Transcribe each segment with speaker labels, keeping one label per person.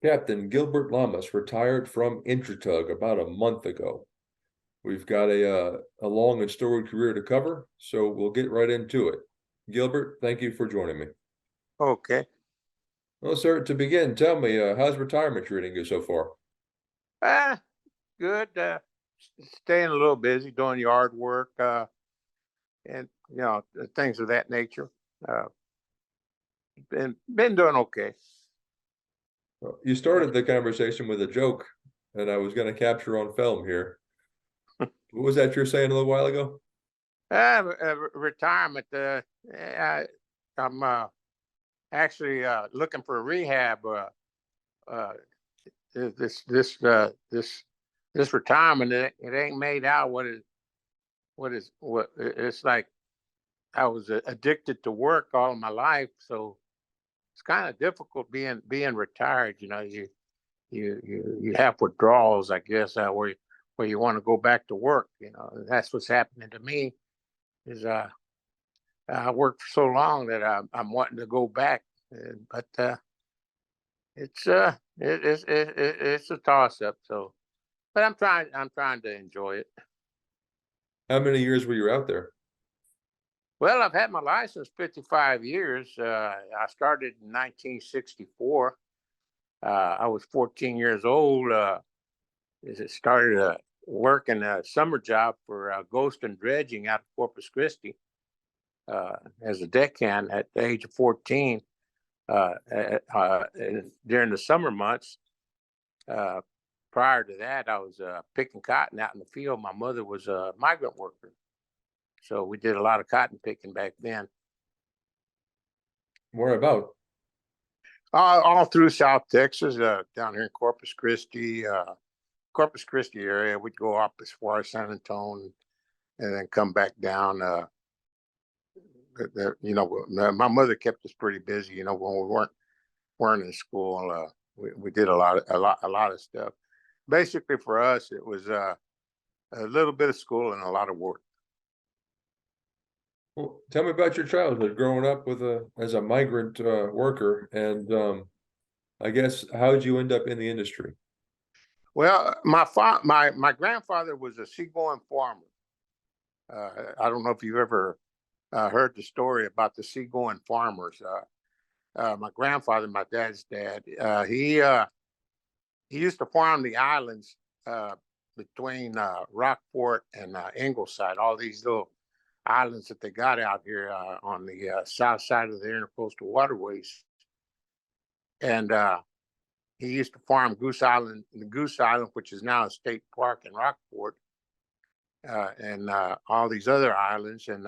Speaker 1: Captain Gilbert Lamas retired from Intratug about a month ago. We've got a long and storied career to cover, so we'll get right into it. Gilbert, thank you for joining me.
Speaker 2: Okay.
Speaker 1: Well, sir, to begin, tell me, how's retirement treating you so far?
Speaker 2: Ah, good. Staying a little busy, doing yard work, and things of that nature. Uh, been doing okay.
Speaker 1: Well, you started the conversation with a joke, and I was going to capture on film here. What was that you're saying a little while ago?
Speaker 2: Retirement. I'm actually looking for a rehab. Uh, this retirement, it ain't made out what it's like. I was addicted to work all my life, so it's kind of difficult being retired. You have withdrawals, I guess, where you want to go back to work. That's what's happening to me. Is I worked for so long that I'm wanting to go back, but it's a toss up. So, but I'm trying to enjoy it.
Speaker 1: How many years were you out there?
Speaker 2: Well, I've had my license 55 years. I started in 1964. I was 14 years old. Started working a summer job for ghost and dredging out of Corpus Christi as a deckhand at the age of 14. During the summer months, prior to that, I was picking cotton out in the field. My mother was a migrant worker, so we did a lot of cotton picking back then.
Speaker 1: Where about?
Speaker 2: All through South Texas, down here in Corpus Christi area. We'd go up as far as San Antonio and then come back down. My mother kept us pretty busy. When we weren't in school, we did a lot of stuff. Basically, for us, it was a little bit of school and a lot of work.
Speaker 1: Well, tell me about your childhood growing up as a migrant worker, and I guess how did you end up in the industry?
Speaker 2: Well, my grandfather was a seagoing farmer. I don't know if you've ever heard the story about the seagoing farmers. My grandfather, my dad's dad, he used to farm the islands between Rockport and Ingleside, all these little islands that they got out here on the south side of the intercoastal waterways. And he used to farm Goose Island, which is now a state park in Rockport, and all these other islands. And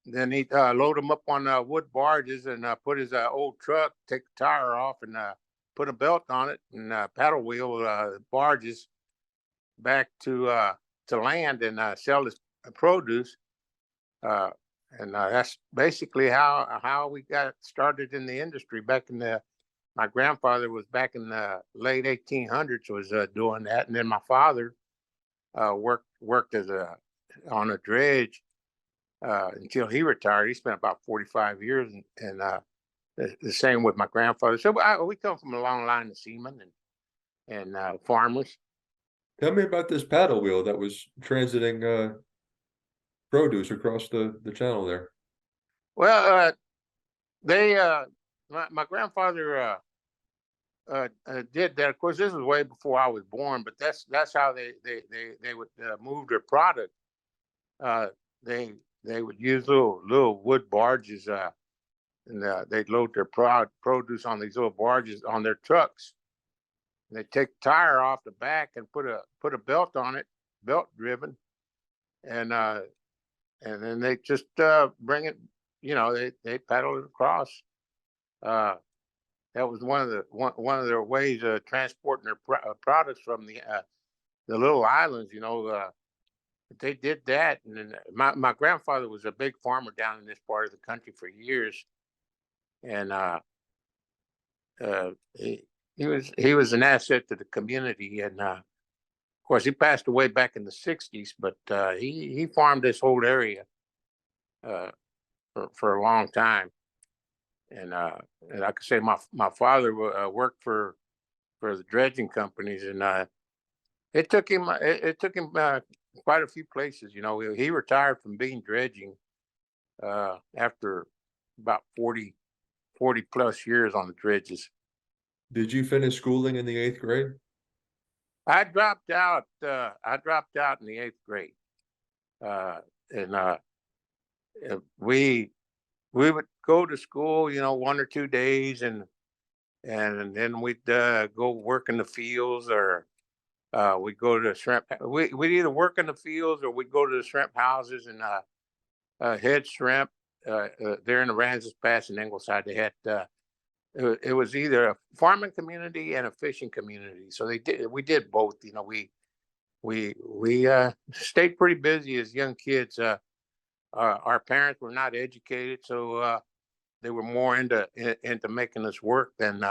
Speaker 2: then he'd load them up on wood barges and put his old truck, take the tire off, and put a belt on it and paddle wheel barges back to land and sell his produce. And that's basically how we got started in the industry back in the. My grandfather was back in the late 1800s was doing that, and then my father worked on a dredge until he retired. He spent about 45 years, and the same with my grandfather. So we come from a long line of seamen and farmers.
Speaker 1: Tell me about this paddle wheel that was transiting produce across the channel there.
Speaker 2: Well, my grandfather did that. Of course, this was way before I was born, but that's how they would move their product. They would use little wood barges, and they'd load their produce on these little barges on their trucks. And they'd take the tire off the back and put a belt on it, belt driven, and then they just bring it. They paddle it across. That was one of their ways of transporting their products from the little islands. They did that, and then my grandfather was a big farmer down in this part of the country for years, and he was an asset to the community. And of course, he passed away back in the '60s, but he farmed this whole area for a long time. and I could say my father worked for the dredging companies, and it took him quite a few places. You know, he retired from being dredging after about 40 plus years on the dredges.
Speaker 1: Did you finish schooling in the 8th grade?
Speaker 2: I dropped out. I dropped out in the 8th grade, uh, and we would go to school, you know, 1 or 2 days, and then we'd go work in the fields, or we'd go to shrimp. We'd either work in the fields or we'd go to the shrimp houses and head shrimp. There in the Aransas Pass in Ingleside, they had it was either a farming community and a fishing community. So we did both. You know, we stayed pretty busy as young kids. Our parents were not educated, so they were more into making us work than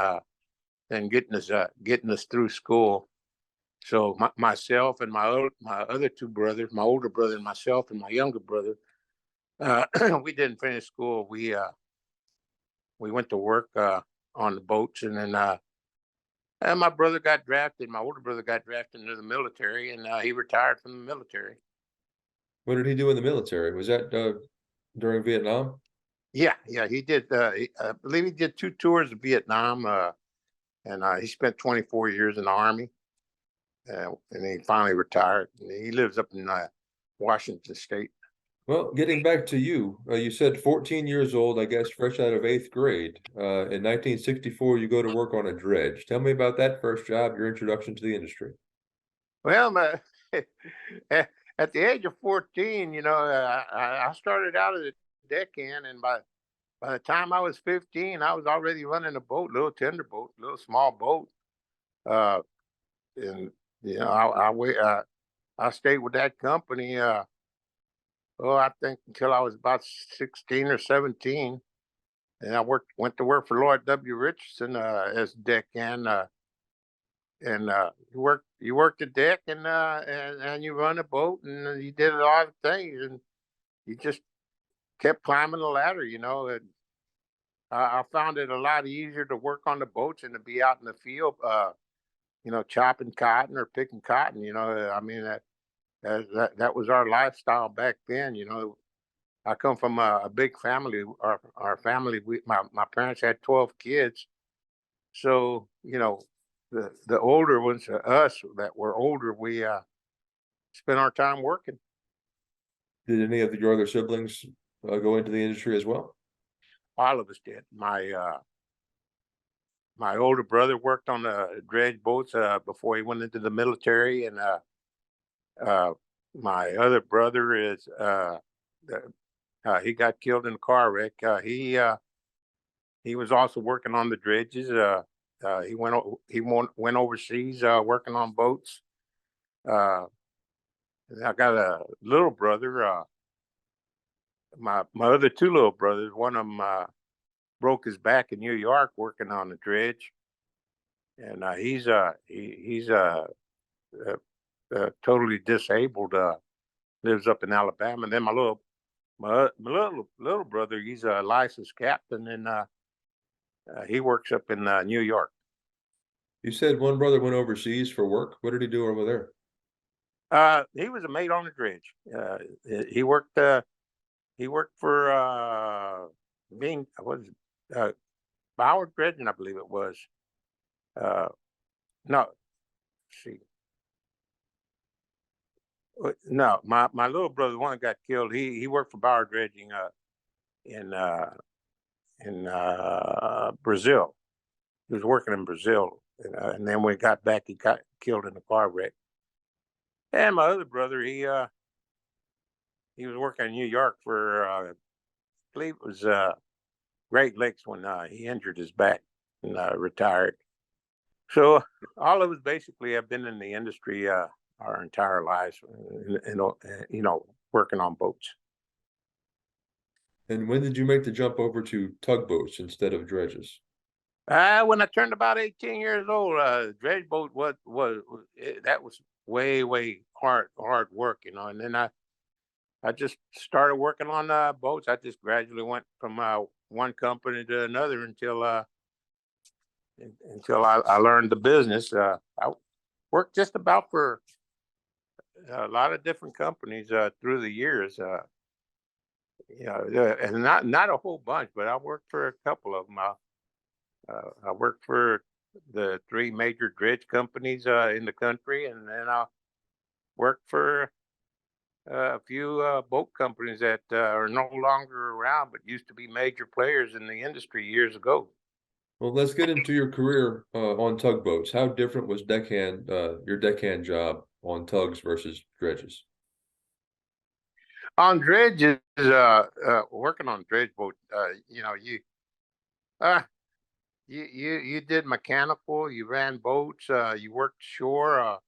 Speaker 2: getting us through school. So myself and my other two brothers, my older brother and myself and my younger brother, we didn't finish school. We went to work on the boats, and my brother got drafted. My older brother got drafted into the military, and he retired from the military.
Speaker 1: What did he do in the military? Was that during Vietnam?
Speaker 2: Yeah, he did. I believe he did 2 tours of Vietnam, and he spent 24 years in the Army, and he finally retired. And he lives up in Washington State.
Speaker 1: Well, getting back to you, you said 14 years old, I guess, fresh out of 8th grade. In 1964, you go to work on a dredge. Tell me about that first job, your introduction to the industry.
Speaker 2: Well, at the age of 14, you know, I started out as a deckhand, and by the time I was 15, I was already running a boat, little tender boat, little small boat. Uh, and you know, I stayed with that company. I think until I was about 16 or 17, and went to work for Lloyd W. Richardson as deckhand. And you work the deck, and you run a boat, and you did a lot of things, and you just kept climbing the ladder, you know. And I found it a lot easier to work on the boats and to be out in the field, you know, chopping cotton or picking cotton. You know, I mean that was our lifestyle back then. You know, I come from a big family. Our family, my parents had 12 kids, so you know, the older ones, us that were older, we spent our time working.
Speaker 1: Did any of your other siblings go into the industry as well?
Speaker 2: All of us did. My older brother worked on the dredge boats before he went into the military, and uh, my other brother is he got killed in a car wreck. He was also working on the dredges. He went overseas working on boats. Uh, I got a little brother. My other two little brothers. One of them broke his back in New York working on the dredge, and he's totally disabled. Lives up in Alabama. And then my little brother, he's a licensed captain, and he works up in New York.
Speaker 1: You said one brother went overseas for work. What did he do over there?
Speaker 2: He was a mate on the dredge. He worked. He worked for being what is it, Bauer Dredging, I believe it was. No, let's see. No, my little brother, the one that got killed, he worked for Bauer Dredging in Brazil. He was working in Brazil, and then when he got back, he got killed in a car wreck. And my other brother, he was working in New York for I believe it was Great Lakes when he injured his back and retired. So all of us basically have been in the industry our entire lives, you know, working on boats.
Speaker 1: And when did you make the jump over to tugboats instead of dredges?
Speaker 2: When I turned about 18 years old, dredge boat that was way hard work, you know. And then I just started working on boats. I just gradually went from one company to another until I learned the business. I worked just about for a lot of different companies through the years. And not a whole bunch, but I worked for a couple of them. I worked for the three major dredge companies in the country, and then I worked for a few boat companies that are no longer around, but used to be major players in the industry years ago.
Speaker 1: Well, let's get into your career on tugboats. How different was your deckhand job on tugs versus dredges?
Speaker 2: On dredges, working on dredge boat, uh, you did mechanical, you ran boats, you worked shore,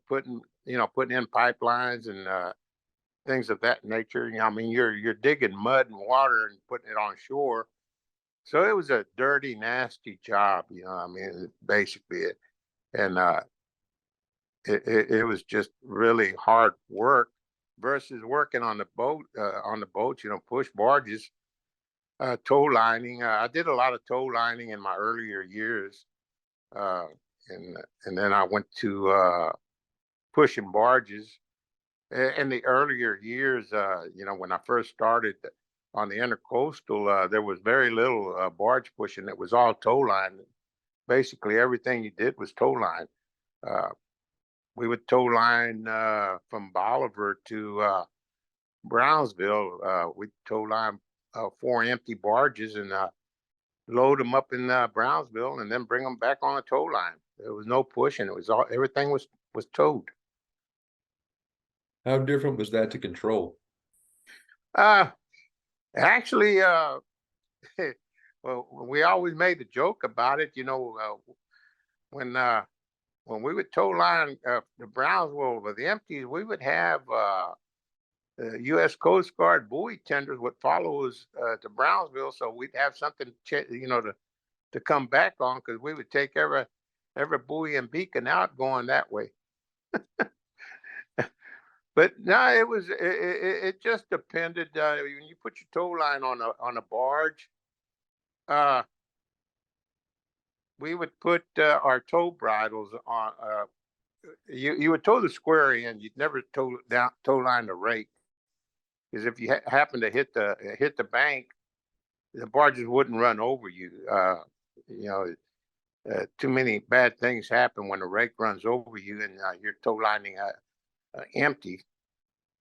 Speaker 2: putting in pipelines and things of that nature. I mean, you're digging mud and water and putting it on shore. So it was a dirty, nasty job. I mean, basically it, and it was just really hard work versus working on the boat, push barges, tow lining. I did a lot of tow lining in my earlier years, uh, and then I went to pushing barges. In the earlier years, when I first started on the intercoastal, there was very little barge pushing. It was all tow line. Basically, everything you did was tow line. Uh, we would tow line from Bolivar to Brownsville. We'd tow line 4 empty barges and load them up in Brownsville, and then bring them back on a tow line. There was no pushing. It was everything was towed.
Speaker 1: How different was that to control?
Speaker 2: Uh, Actually, well, we always made a joke about it. When when we would tow line the Brownsville with the empties, we would have the U.S. Coast Guard buoy tenders would follow us to Brownsville, so we'd have something, to come back on, because we would take every buoy and beacon out going that way. But no, it just depended. When you put your tow line on a barge, uh, we would put our tow bridles on. You would tow the square end. You'd never tow line the rake, because if you happen to hit the bank, the barges wouldn't run over you. You know, Too many bad things happen when the rake runs over you and you're tow lining empty.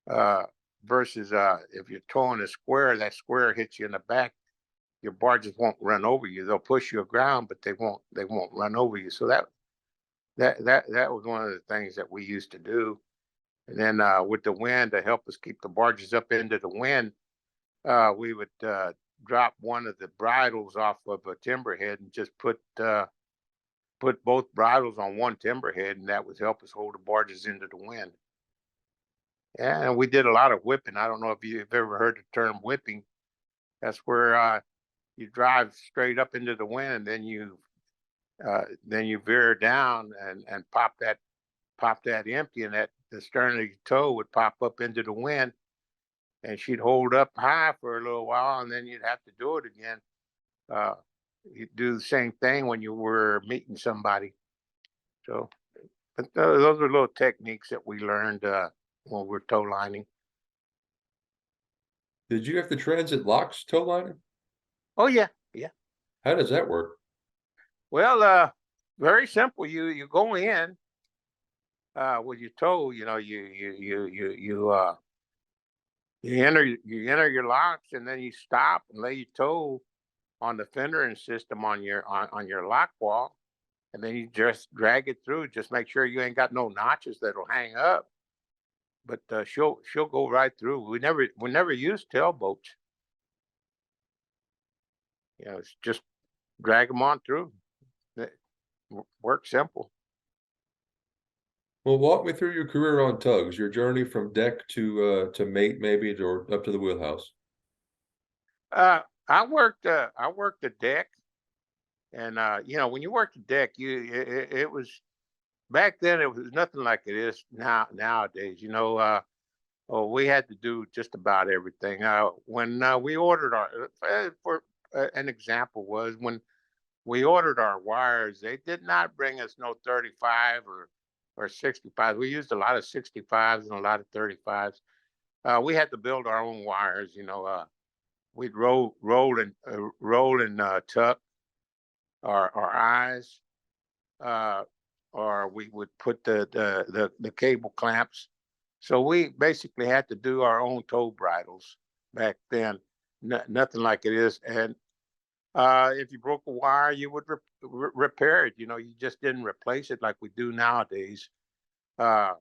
Speaker 2: Uh, Versus if you're towing a square, that square hits you in the back. Your barges won't run over you. They'll push you aground, but they won't run over you. So that was one of the things that we used to do. And then with the wind, to help us keep the barges up into the wind, we would drop one of the bridles off of a timber head and just put both bridles on one timber head, and that would help us hold the barges into the wind. Yeah, and we did a lot of whipping. I don't know if you've ever heard the term whipping. That's where you drive straight up into the wind, and then you veer down and pop that empty, and that the stern of your toe would pop up into the wind, and she'd hold up high for a little while, and then you'd have to do it again. Uh, you'd do the same thing when you were meeting somebody. So, but those are little techniques that we learned when we're tow lining.
Speaker 1: Did you have the transit locks tow liner?
Speaker 2: Oh yeah, yeah.
Speaker 1: How does that work?
Speaker 2: Well, very simple. You go in with your toe. You enter your locks, and then you stop and lay your toe on the fendering system on your lock wall, and then you just drag it through. Just make sure you ain't got no notches that'll hang up. But she'll go right through. We never use tailboats. It's just drag them on through. It works simple.
Speaker 1: Well, walk me through your career on tugs, your journey from deck to mate, maybe, or up to the wheelhouse.
Speaker 2: I worked the deck, and when you work the deck, it was back then. It was nothing like it is nowadays. Oh, we had to do just about everything. When we ordered our, for an example was when we ordered our wires, they did not bring us no 35 or 65. We used a lot of 65s and a lot of 35s. We had to build our own wires. We'd roll and tuck our eyes, uh, or we would put the cable clamps. So we basically had to do our own tow bridles back then. Nothing like it is. And if you broke a wire, you would repair it. You just didn't replace it like we do nowadays. Uh,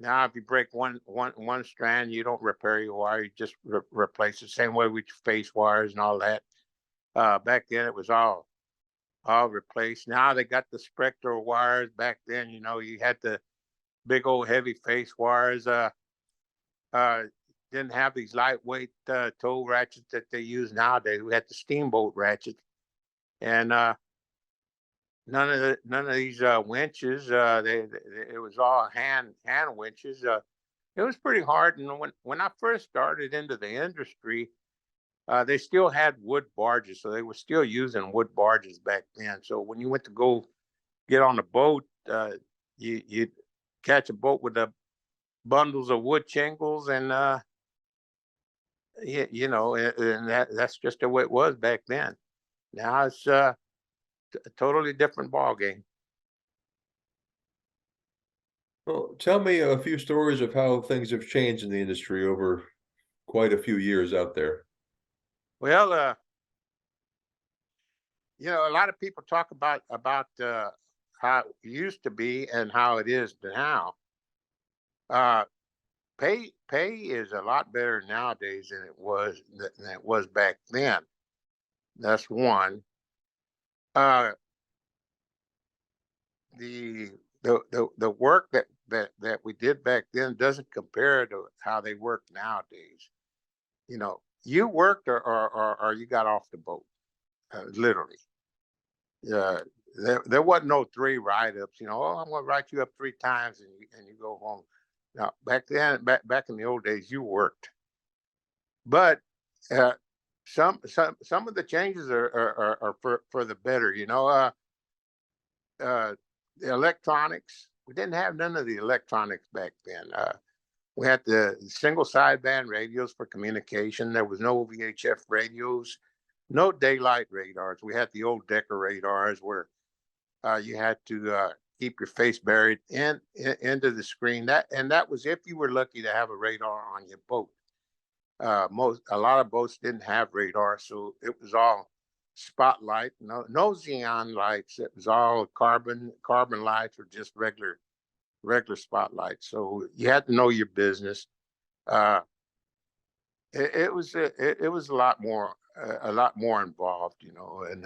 Speaker 2: Now, if you break one strand, you don't repair your wire. You just replace it. Same way with your face wires and all that. Back then, it was all replaced. Now they got the Spectral wires. Back then, you had the big old heavy face wires. Uh, didn't have these lightweight tow ratchets that they use nowadays. We had the steamboat ratchet, and none of these winches. It was all hand winches. It was pretty hard. And when I first started into the industry, they still had wood barges, so they were still using wood barges back then. So when you went to go get on a boat, you catch a boat with the bundles of wood shingles, and and that's just the way it was back then. Now it's a totally different ball game.
Speaker 1: Well, tell me a few stories of how things have changed in the industry over quite a few years out there.
Speaker 2: Well, a lot of people talk about how it used to be and how it is now. Uh, pay is a lot better nowadays than it was back then. That's one. Uh, the the work that we did back then doesn't compare to how they work nowadays. You worked or you got off the boat, literally. uh, there wasn't no three write-ups. Oh, I'm going to write you up three times and you go home. Now, back in the old days, you worked, but uh, some of the changes are for the better. The electronics. We didn't have none of the electronics back then. We had the single sideband radios for communication. There was no VHF radios, no daylight radars. We had the old Decker radars where you had to keep your face buried into the screen. That was if you were lucky to have a radar on your boat. A lot of boats didn't have radar, so it was all spotlight. No xenon lights. It was all carbon lights or just regular spotlights. So you had to know your business. Uh, it was a lot more involved, and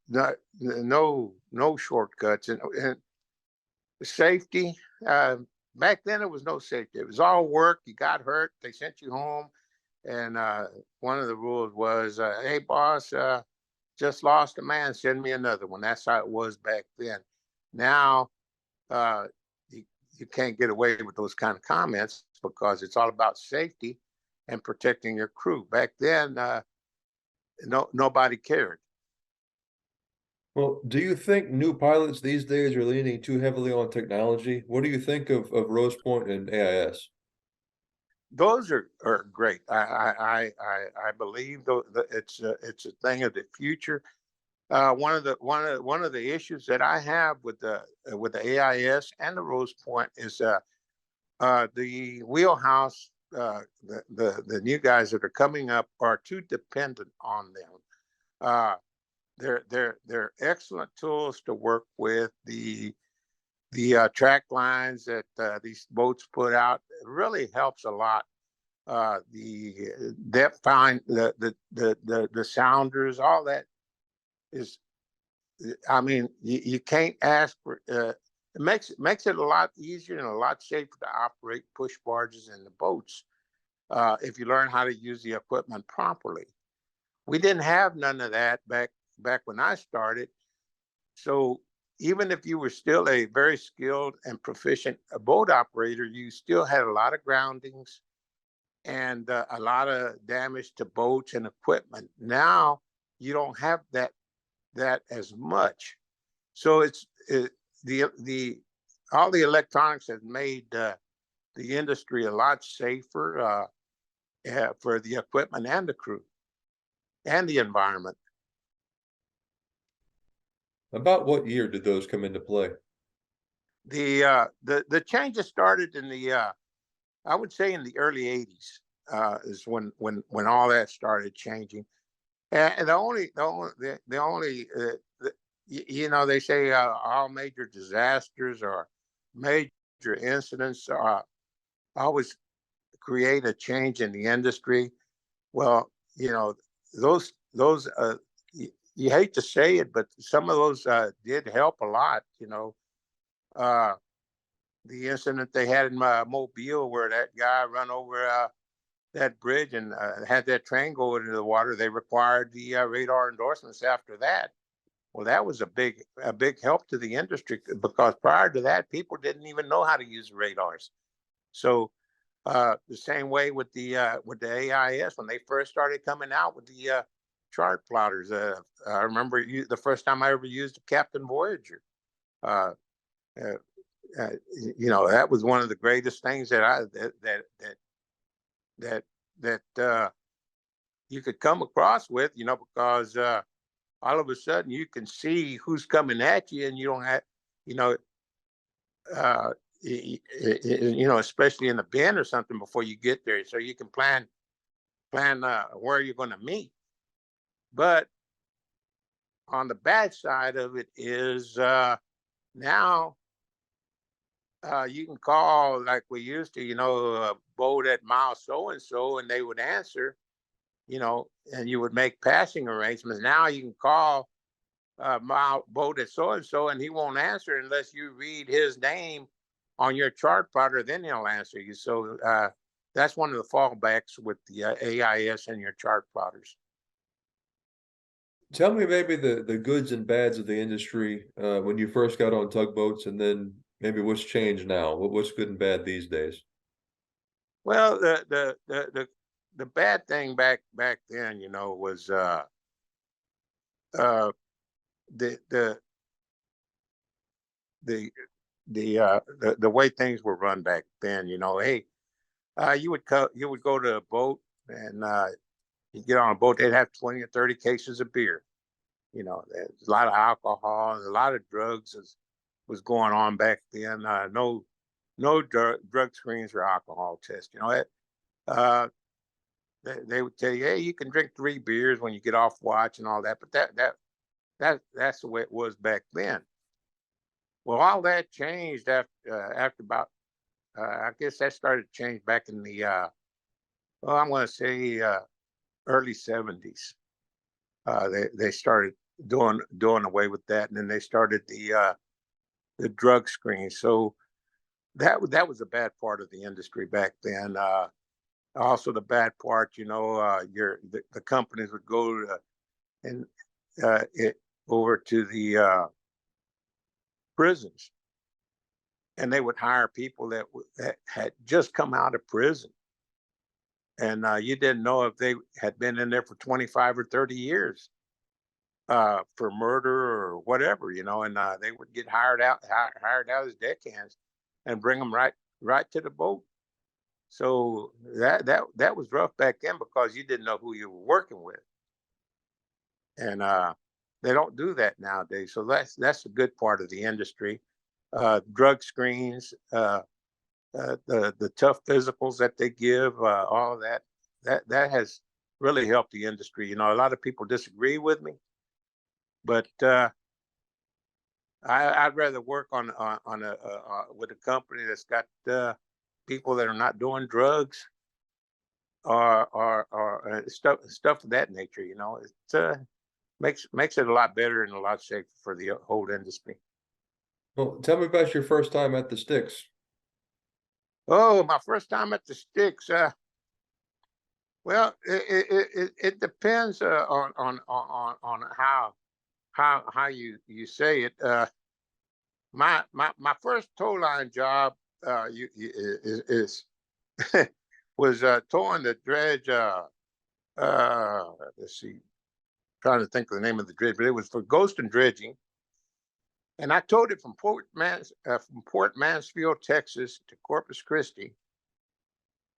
Speaker 2: no shortcuts and safety. Back then, it was no safety. It was all work. You got hurt, they sent you home, and one of the rules was, "Hey, boss, just lost a man. Send me another one." That's how it was back then. Now, uh, you, you can't get away with those kind of comments because it's all about safety and protecting your crew. Back then, nobody cared.
Speaker 1: Well, do you think new pilots these days are leaning too heavily on technology? What do you think of Rose Point and AIS?
Speaker 2: Those are great. I believe it's a thing of the future. One of the issues that I have with the AIS and the Rose Point is the wheelhouse. The new guys that are coming up are too dependent on them. Uh, they're excellent tools to work with. The track lines that these boats put out really helps a lot. The depth find the sounders, all that is. I mean, you can't ask for. It makes it a lot easier and a lot safer to operate push barges in the boats if you learn how to use the equipment properly. We didn't have none of that back when I started, so even if you were still a very skilled and proficient boat operator, you still had a lot of groundings and a lot of damage to boats and equipment. Now you don't have that as much. So the all the electronics has made the industry a lot safer for the equipment and the crew and the environment.
Speaker 1: About what year did those come into play?
Speaker 2: The changes started in the I would say in the early '80s is when all that started changing. And the only you know, they say all major disasters or major incidents always create a change in the industry. Well, you know, those you hate to say it, but some of those did help a lot. You know, uh, the incident they had in Mobile where that guy run over that bridge and had that train go into the water. They required the radar endorsements after that. Well, that was a big help to the industry because prior to that, people didn't even know how to use radars. So the same way with the AIS when they first started coming out with the chart plotters. I remember the first time I ever used a Captain Voyager. Uh, uh, you know, that was one of the greatest things that you could come across with. You know, because all of a sudden you can see who's coming at you, and you don't have, you know, uh, you know, especially in a bend or something before you get there, so you can plan where you're going to meet. But on the bad side of it is now you can call like we used to, you know, a boat at mile so and so, and they would answer, you know, and you would make passing arrangements. Now you can call mile boat at so and so, and he won't answer unless you read his name on your chart plotter. Then he'll answer you. So that's one of the fallbacks with the AIS and your chart plotters.
Speaker 1: Tell me maybe the goods and bads of the industry when you first got on tugboats, and then maybe what's changed now. What's good and bad these days?
Speaker 2: Well, the bad thing back then, you know, was uh, the the the the way things were run back then. You know, hey, you would go to a boat and you get on a boat, they'd have 20 or 30 cases of beer. You know, there's a lot of alcohol and a lot of drugs was going on back then. No drug screens or alcohol tests. You know, they would tell you, hey, you can drink 3 beers when you get off watch and all that. But that's the way it was back then. Well, all that changed after about I guess that started to change back in the well, I'm going to say early '70s. They started doing away with that, and then they started the drug screen. So that was a bad part of the industry back then. Also, the bad part, you know, the companies would go and it over to the prisons, and they would hire people that had just come out of prison, and you didn't know if they had been in there for 25 or 30 years for murder or whatever, you know, and they would get hired out as deckhands and bring them right to the boat. So that was rough back then because you didn't know who you were working with, and they don't do that nowadays. So that's a good part of the industry. Drug screens, the tough physicals that they give, all of that has really helped the industry. You know, a lot of people disagree with me, but I'd rather work on with a company that's got people that are not doing drugs or stuff of that nature. You know, it makes it a lot better and a lot safer for the whole industry.
Speaker 1: Well, tell me about your first time at the Sticks.
Speaker 2: Oh, my first time at the sticks. Well, it depends on how you say it. my first tow line job is was towing the dredge. Let's see, trying to think of the name of the dredge, but it was for ghost and dredging. And I towed it from Port Mansfield, Texas, to Corpus Christi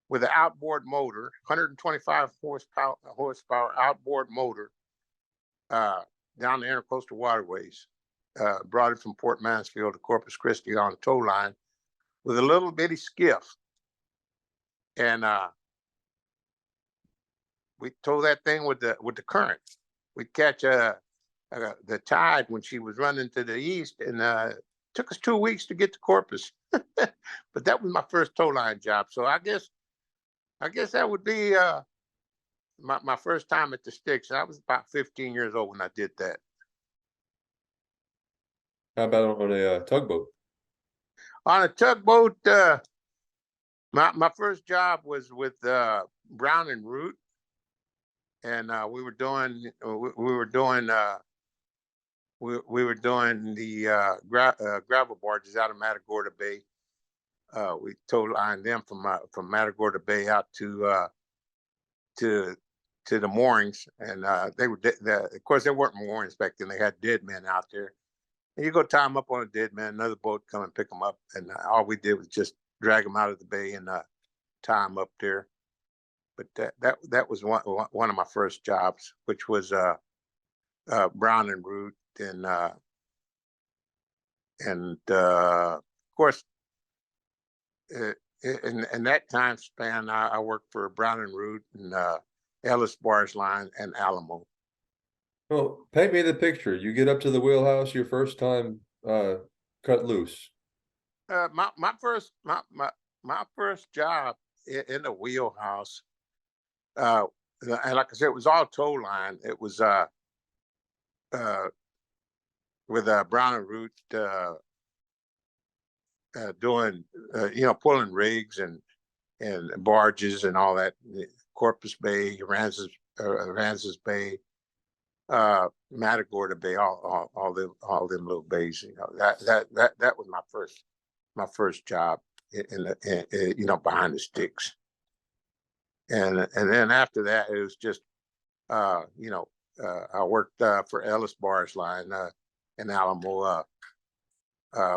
Speaker 2: with an outboard motor, 125 horsepower outboard motor, down the intercoastal waterways. Brought it from Port Mansfield to Corpus Christi on a tow line with a little bitty skiff, and we tow that thing with the current. We'd catch the tide when she was running to the east, and took us 2 weeks to get to Corpus. But that was my first tow line job. So I guess that would be my first time at the sticks. I was about 15 years old when I did that.
Speaker 1: How about on a tugboat?
Speaker 2: On a tugboat, my first job was with Brown and Root, and we were doing the gravel barges out of Matagorda Bay. We tow lined them from Matagorda Bay out to the moorings, and they were of course there weren't moorings back then. They had dead men out there. And you go tie them up on a dead man, another boat come and pick them up, and all we did was just drag them out of the bay and tie them up there. But that was one of my first jobs, which was Brown and Root, and of course, in that time span, I worked for Brown and Root and Ellis Barge Line and Alamo.
Speaker 1: Well, paint me the picture. You get up to the wheelhouse your first time cut loose.
Speaker 2: My first job in the wheelhouse, and like I said, it was all tow line. It was with Brown and Root doing pulling rigs and barges and all that. Corpus Bay, Aransas Bay, Matagorda Bay, all them little bays. That was my first job in behind the sticks. And then after that, it was just I worked for Ellis Barge Line in Alamo.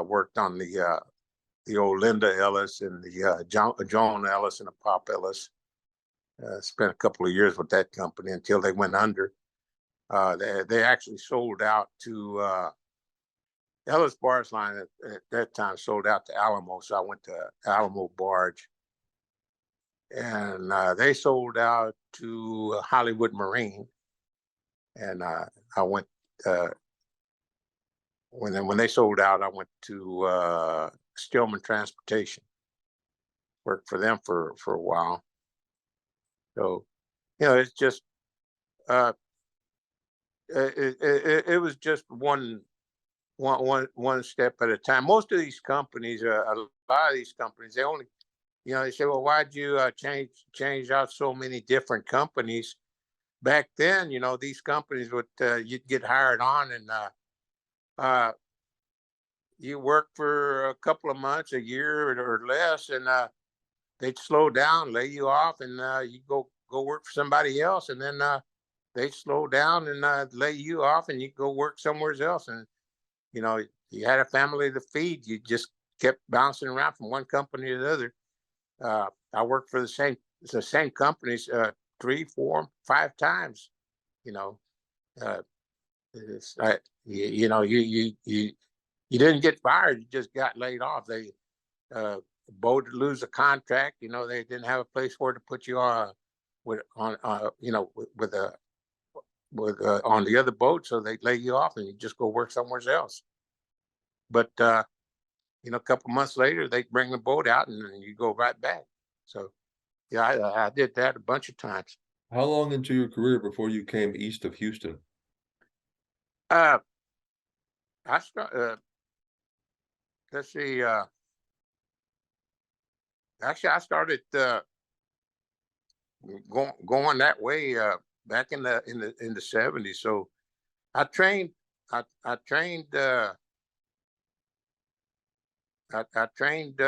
Speaker 2: Worked on the old Linda Ellis and the Joan Ellis and the Pop Ellis. Spent a couple of years with that company until they went under. They actually sold out to Ellis Barge Line at that time, sold out to Alamo. So I went to Alamo Barge, and they sold out to Hollywood Marine. And I went, when they sold out, I went to Stillman Transportation, worked for them for a while. So, it's just, it was just one step at a time. Most of these companies, a lot of these companies, they only, they say, well, why'd you change out so many different companies? Back then, these companies would, you'd get hired on, and you work for a couple of months, a year or less, and they'd slow down, lay you off, and you go work for somebody else, and then they slow down and lay you off, and you go work somewhere else. And you had a family to feed. You just kept bouncing around from one company to the other. I worked for the same companies 3, 4, 5 times. It's like you didn't get fired. You just got laid off. They boat to lose a contract. They didn't have a place for it to put you on on the other boat, so they lay you off and you just go work somewhere else. But a couple months later, they bring the boat out and then you go right back. So yeah, I did that a bunch of times.
Speaker 1: How long into your career before you came east of Houston?
Speaker 2: I let's see. Actually, I started going that way back in the 70s. So I trained I trained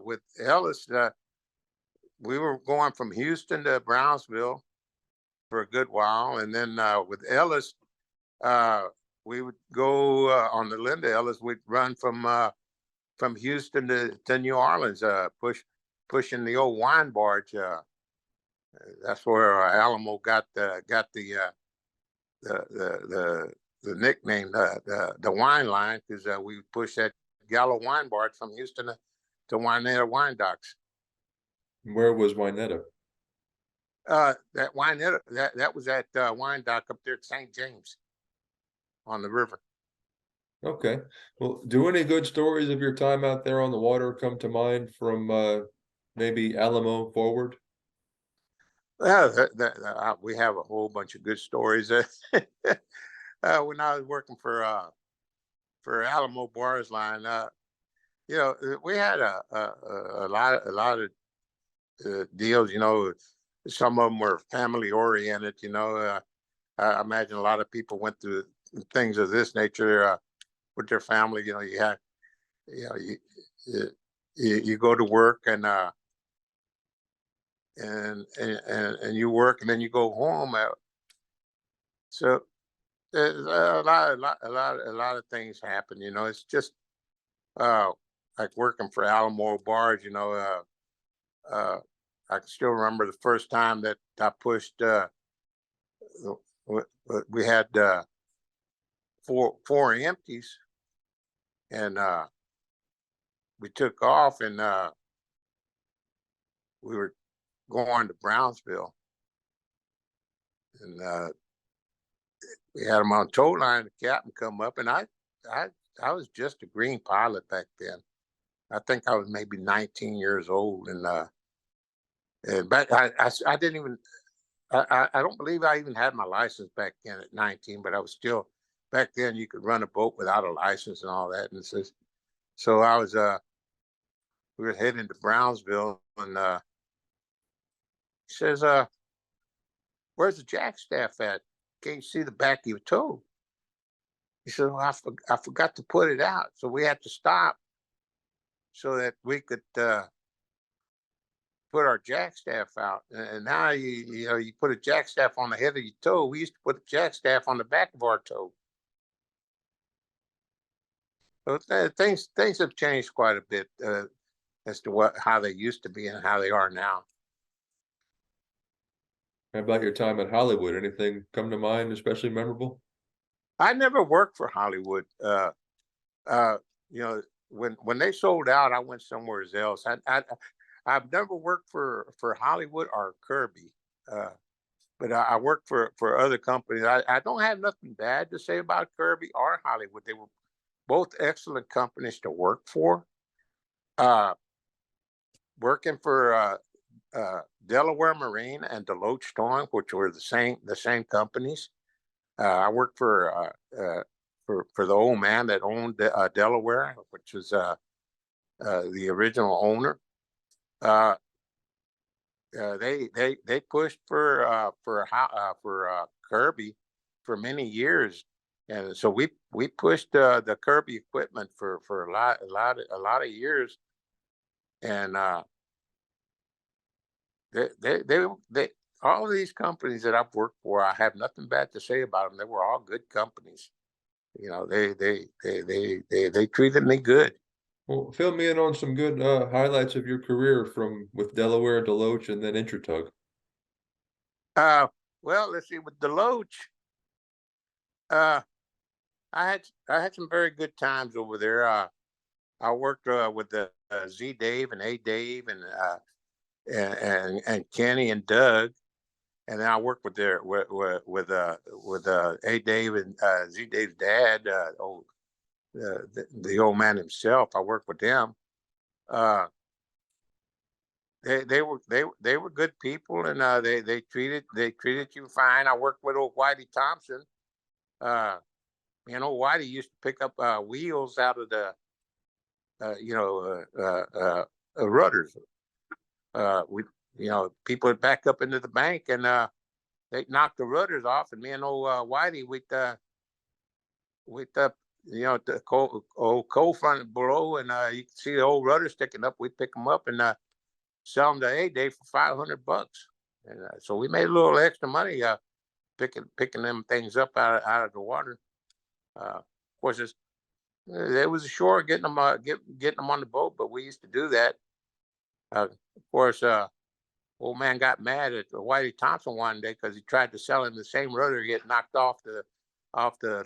Speaker 2: with Ellis. We were going from Houston to Brownsville for a good while, and then with Ellis, uh, we would go on the Linda Ellis. We'd run from Houston to New Orleans, pushing the old wine barge. That's where Alamo got the nickname, the wine line, because we pushed that Gallo wine barge from Houston to Wynetta wine docks.
Speaker 1: Where was Wynetta?
Speaker 2: That Wynetta, that was that wine dock up there at St. James on the river.
Speaker 1: Okay. Well, do any good stories of your time out there on the water come to mind from maybe Alamo forward?
Speaker 2: We have a whole bunch of good stories. When I was working for Alamo Bars Line, we had a lot of deals. Some of them were family oriented. I imagine a lot of people went through things of this nature with their family. You have, you go to work and you work, and then you go home. So there's a lot of things happen. It's just like working for Alamo Bars. I can still remember the first time that I pushed. We had four empties, and we took off, and we were going to Brownsville, and we had them on tow line. The captain come up, and I was just a green pilot back then. I think I was maybe 19 years old, and back I didn't even I don't believe I even had my license back then at 19, but I was still, back then you could run a boat without a license and all that. And so I was we were heading to Brownsville, and he says, "Where's the jack staff at? Can't you see the back of your toe?" He said, "Well, I forgot to put it out, so we had to stop so that we could put our jack staff out." And now you put a jack staff on the head of your toe. We used to put a jack staff on the back of our toe. So things have changed quite a bit as to how they used to be and how they are now.
Speaker 1: How about your time at Hollywood? Anything come to mind, especially memorable?
Speaker 2: I never worked for Hollywood. Uh, when they sold out, I went somewhere else. I've never worked for Hollywood or Kirby, but I worked for other companies. I don't have nothing bad to say about Kirby or Hollywood. They were both excellent companies to work for. Uh, Working for Delaware Marine and Deloach Towing, which were the same companies. I worked for the old man that owned Delaware, which was the original owner. They pushed for Kirby for many years, and so we pushed the Kirby equipment for a lot of years, and they all of these companies that I've worked for, I have nothing bad to say about them. They were all good companies. They treated me good.
Speaker 1: Well, fill me in on some good highlights of your career from with Delaware, Deloach, and then Intratug.
Speaker 2: Uh, well, let's see. With Deloach, uh, I had some very good times over there. I worked with the Z Dave and A Dave and Kenny and Doug, and then I worked with A Dave and Z Dave's dad, the old man himself. I worked with them. Uh, they were good people, and they treated you fine. I worked with old Whitey Thompson. Whitey used to pick up wheels out of the rudders. We People would back up into the bank, and they knocked the rudders off, and me and old Whitey we'd the cold front below, and you can see the old rudder sticking up. We pick them up and sell them to A-Day for $500, and so we made a little extra money picking them things up out of the water. Of course, it was a chore getting them getting them on the boat, but we used to do that. Of course, old man got mad at Whitey Thompson one day because he tried to sell him the same rudder, get knocked off the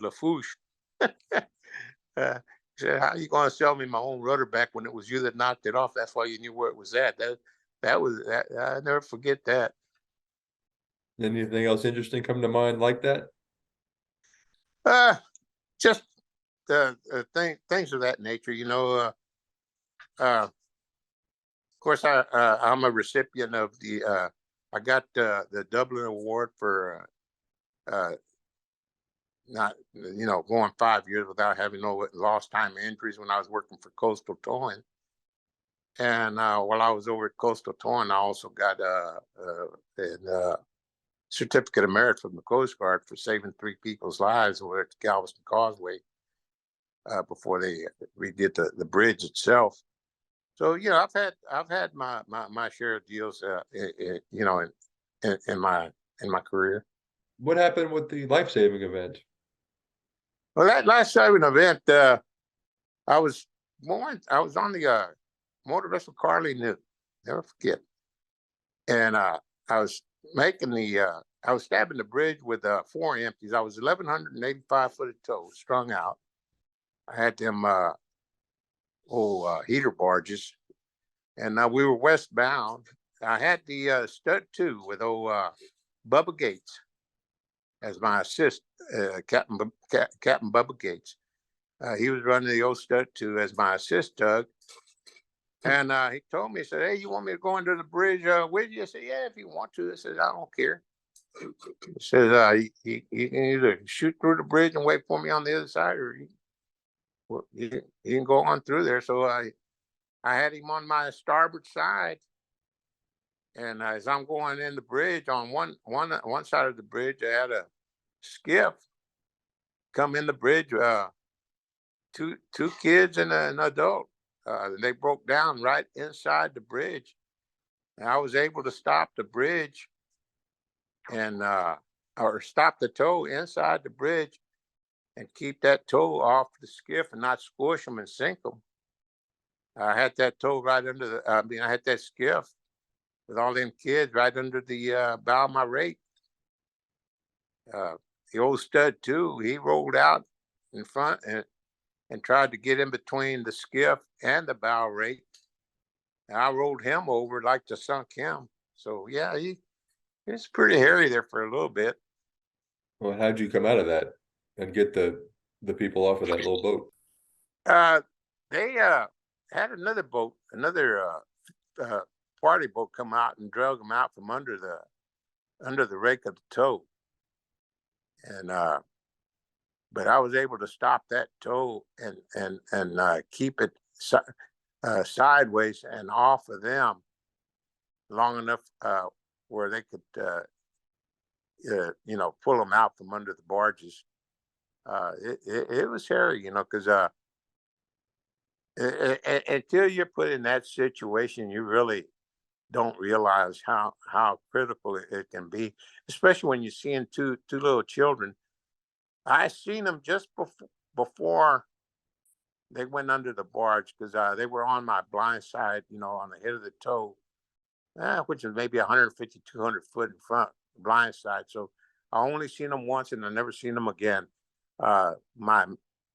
Speaker 2: Lafourche. He said, "How are you going to sell me my own rudder back when it was you that knocked it off? That's why you knew where it was at." That was that. I never forget that.
Speaker 1: Anything else interesting come to mind like that?
Speaker 2: Just things of that nature, of course, I'm a recipient of the. I got the Dublin Award for not going 5 years without having no lost time injuries when I was working for Coastal Towing. And while I was over at Coastal Towing, I also got a certificate of merit from the Coast Guard for saving 3 people's lives over at the Galveston Causeway before they redid the bridge itself. So I've had my share of deals, in my career.
Speaker 1: What happened with the life-saving event?
Speaker 2: Well, that last saving event, I was on the motor vessel Carly New, never forget, and I was I was stabbing the bridge with 4 empties. I was 1,185 foot of tow strung out. I had them heater barges, and we were westbound. I had the stud 2 with Bubba Gates as my assist, Captain Bubba Gates. He was running the old stud 2 as my assist, Doug. And he told me, he said, "Hey, you want me to go under the bridge with you?" I said, "Yeah, if you want to." I said, "I don't care." He says, you can either shoot through the bridge and wait for me on the other side, or you can go on through there. So I had him on my starboard side, and as I'm going in the bridge on one side of the bridge, I had a skiff come in the bridge, two kids and an adult. They broke down right inside the bridge, and I was able to stop the bridge and or stop the tow inside the bridge and keep that tow off the skiff and not squish them and sink them. I had that tow right under I had that skiff with all them kids right under the bow of my rake. The old stud 2, he rolled out in front and tried to get in between the skiff and the bow rake. And I rolled him over like to sunk him. So yeah, it's pretty hairy there for a little bit.
Speaker 1: Well, how'd you come out of that and get the people off of that little boat?
Speaker 2: They had another boat, another party boat come out and drug them out from under the rake of the tow. And but I was able to stop that tow and keep it sideways and off of them long enough where they could pull them out from under the barges. It was hairy, because until you're put in that situation, you really don't realize how critical it can be, especially when you're seeing two little children. I seen them just before they went under the barge because they were on my blind side, on the head of the tow, which is maybe 150, 200 foot in front, blind side. So I only seen them once and I never seen them again. My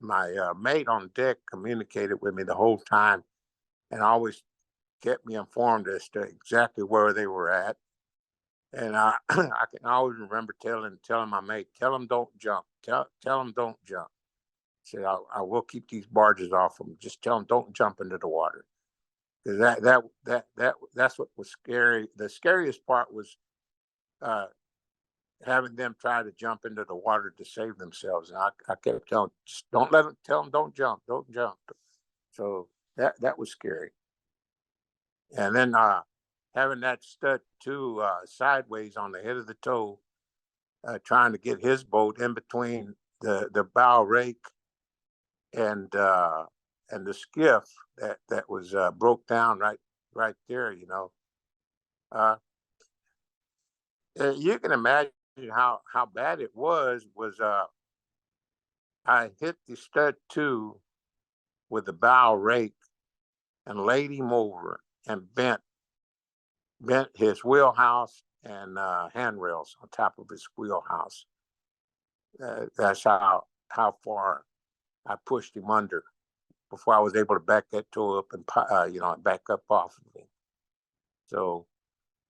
Speaker 2: mate on deck communicated with me the whole time and always kept me informed as to exactly where they were at. And I can always remember telling my mate, "Tell them don't jump. Tell them don't jump." I said, I will keep these barges off them. Just tell them don't jump into the water. Because that's what was scary. The scariest part was having them try to jump into the water to save themselves. And I kept telling, just don't let them. Tell them don't jump. Don't jump. So that was scary. And then having that stud 2 sideways on the head of the tow, trying to get his boat in between the bow rake and the skiff that was broke down right there. Uh, you can imagine how bad it was. I hit the stud two with the bow rake and laid him over and bent his wheelhouse and handrails on top of his wheelhouse. That's how far I pushed him under before I was able to back that toe up and back up off of him. So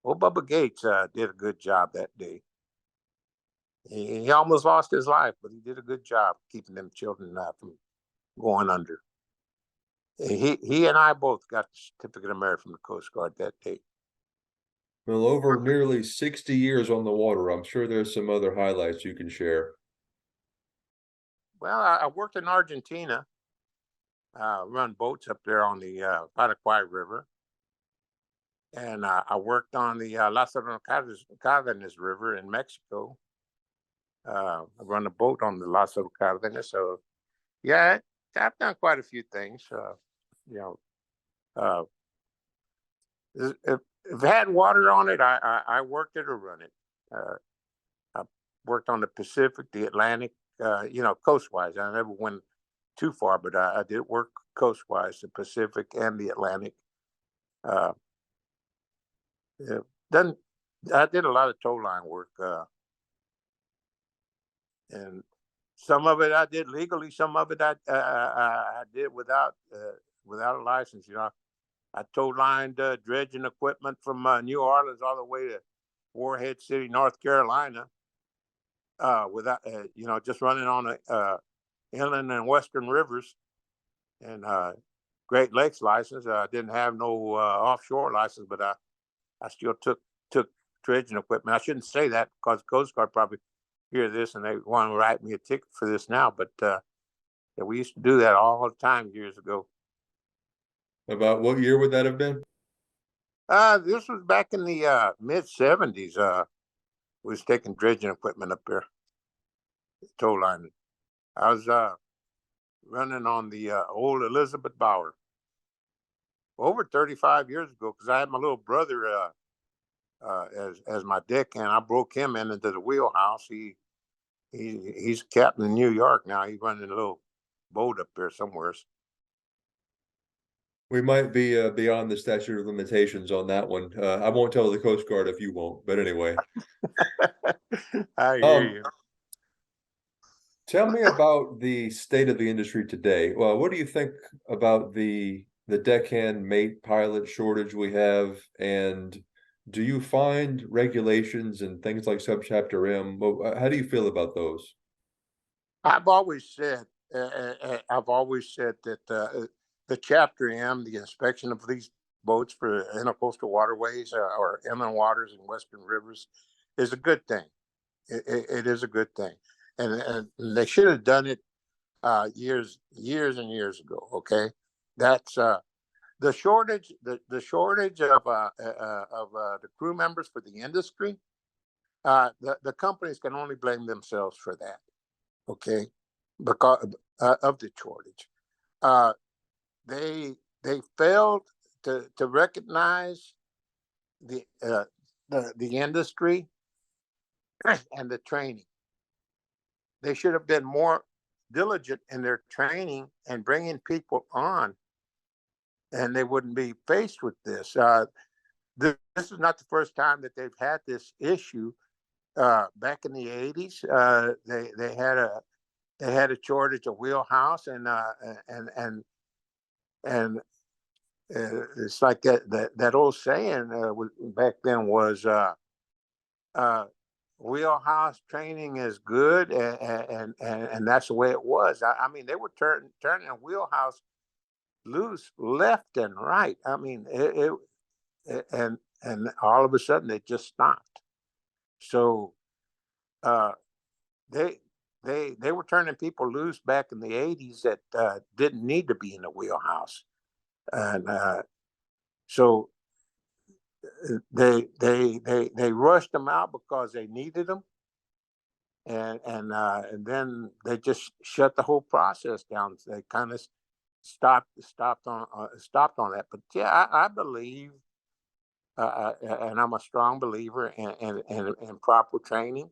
Speaker 2: old Bubba Gates did a good job that day. He almost lost his life, but he did a good job keeping them children from going under. He and I both got the certificate of merit from the Coast Guard that day.
Speaker 1: Well, over nearly 60 years on the water, I'm sure there's some other highlights you can share.
Speaker 2: Well, I worked in Argentina, run boats up there on the Paraguay River. And I worked on the Lázaro Cárdenas River in Mexico. I run a boat on the Lázaro Cárdenas. So, yeah, I've done quite a few things. Uh, if it had water on it, I worked it or run it. I worked on the Pacific, the Atlantic, coastwise. I never went too far, but I did work coastwise, the Pacific and the Atlantic. Then I did a lot of tow line work, and some of it I did legally. Some of it I did without a license. I tow lined dredging equipment from New Orleans all the way to Warhead City, North Carolina, without just running on the inland and western rivers, and Great Lakes license. I didn't have no offshore license, but I still took dredging equipment. I shouldn't say that because the Coast Guard probably hear this and they want to write me a ticket for this now. But yeah, we used to do that all the time years ago.
Speaker 1: About what year would that have been?
Speaker 2: This was back in the mid '70s. We was taking dredging equipment up there, tow lining. I was running on the old Elizabeth Bauer over 35 years ago because I had my little brother as my deckhand. I broke him into the wheelhouse. He's a captain in New York now. He's running a little boat up there somewhere.
Speaker 1: We might be beyond the statute of limitations on that one. I won't tell the Coast Guard if you won't, but anyway.
Speaker 2: I hear you.
Speaker 1: Tell me about the state of the industry today. Well, what do you think about the deckhand mate pilot shortage we have, and do you find regulations and things like Subchapter M? Well, how do you feel about those?
Speaker 2: I've always said, that the Chapter M, the inspection of these boats for intercoastal waterways or inland waters and western rivers, is a good thing. It is a good thing, and they should have done it years and years ago. Okay, that's the shortage. The shortage of the crew members for the industry. The companies can only blame themselves for that. Okay, because of the shortage. They failed to recognize the the industry and the training. They should have been more diligent in their training and bringing people on, and they wouldn't be faced with this. This is not the first time that they've had this issue. Back in the '80s, they had a shortage of wheelhouse, and it's like that old saying back then was wheelhouse training is good, and that's the way it was. I mean, they were turning a wheelhouse loose left and right. I mean, and all of a sudden it just stopped. So they they were turning people loose back in the '80s that didn't need to be in the wheelhouse, and so they rushed them out because they needed them, and then they just shut the whole process down. They kind of stopped on that. But yeah, I believe, and I'm a strong believer in proper training.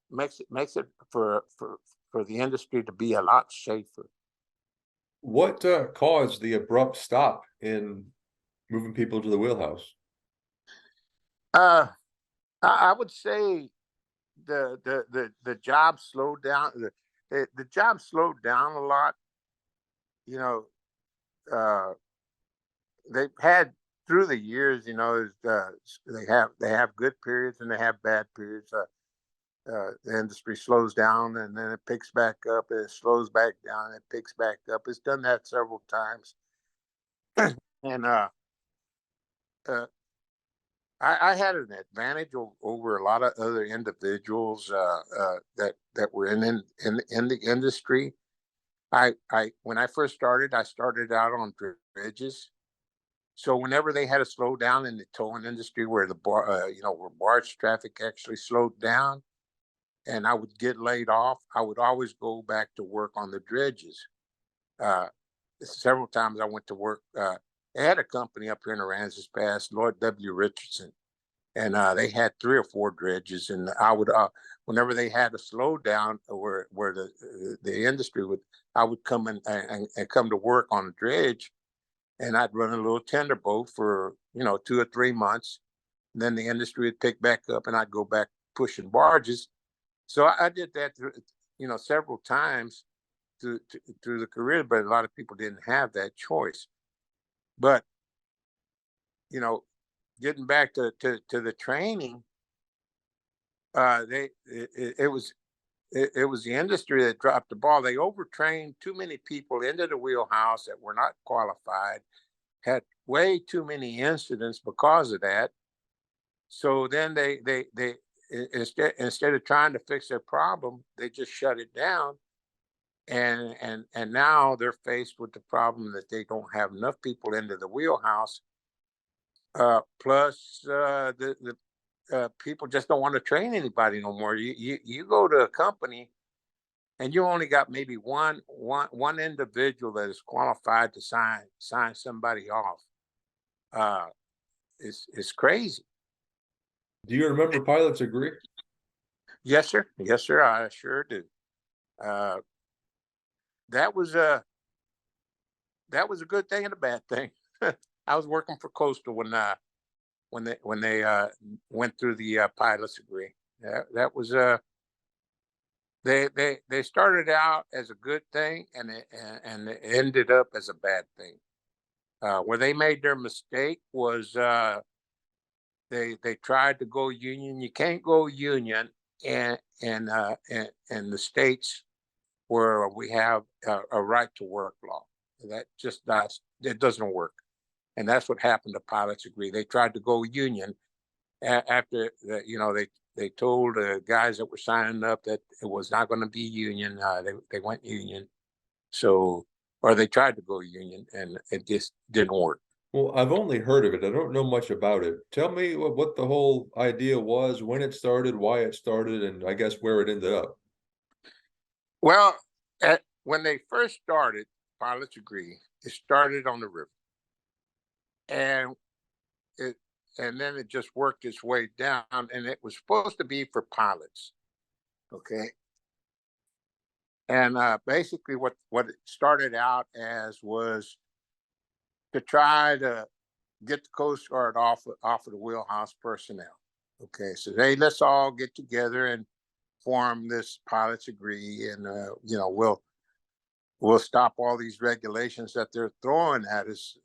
Speaker 2: Makes it for the industry to be a lot safer.
Speaker 1: What caused the abrupt stop in moving people to the wheelhouse?
Speaker 2: Uh, I would say the job slowed down. The job slowed down a lot. You know, uh, they've had through the years. They have good periods and they have bad periods. The industry slows down and then it picks back up. And it slows back down and it picks back up. It's done that several times. And uh, I had an advantage over a lot of other individuals that were in the industry. I when I first started, I started out on dredges. So whenever they had a slowdown in the towing industry, where where barge traffic actually slowed down, and I would get laid off, I would always go back to work on the dredges. Uh, Several times I went to work. They had a company up here in Aransas Pass, Lord W. Richardson, and they had 3 or 4 dredges. And I would, whenever they had a slowdown, where the industry would, I would come in and come to work on a dredge, and I'd run a little tender boat for 2 or 3 months. And then the industry would pick back up, and I'd go back pushing barges. So I did that, several times through the career, but a lot of people didn't have that choice. But you know, getting back to the training, they it was the industry that dropped the ball. They overtrained too many people into the wheelhouse that were not qualified. Had way too many incidents because of that. So then they instead of trying to fix their problem, they just shut it down. And now they're faced with the problem that they don't have enough people into the wheelhouse. Plus, the people just don't want to train anybody no more. You go to a company and you only got maybe one individual that is qualified to sign somebody off. Uh, it's crazy.
Speaker 1: Do you remember pilots agree?
Speaker 2: Yes, sir. Yes, sir. I sure do. Uh, that was a that was a good thing and a bad thing. I was working for Coastal when they went through the pilots agree. That was they started out as a good thing and it ended up as a bad thing. Where they made their mistake was they tried to go union. You can't go union in the states where we have a right to work law. That just does it doesn't work, and that's what happened to pilots agree. They tried to go union after they told the guys that were signing up that it was not going to be union. They went union, so or they tried to go union, and it just didn't work.
Speaker 1: Well, I've only heard of it. I don't know much about it. Tell me what the whole idea was, when it started, why it started, and I guess where it ended up.
Speaker 2: Well, when they first started, pilots agree. It started on the river, and it and then it just worked its way down, and it was supposed to be for pilots. Okay, and basically what it started out as was to try to get the Coast Guard off of the wheelhouse personnel. Okay, so hey, let's all get together and form this pilots agree, and we'll stop all these regulations that they're throwing at us.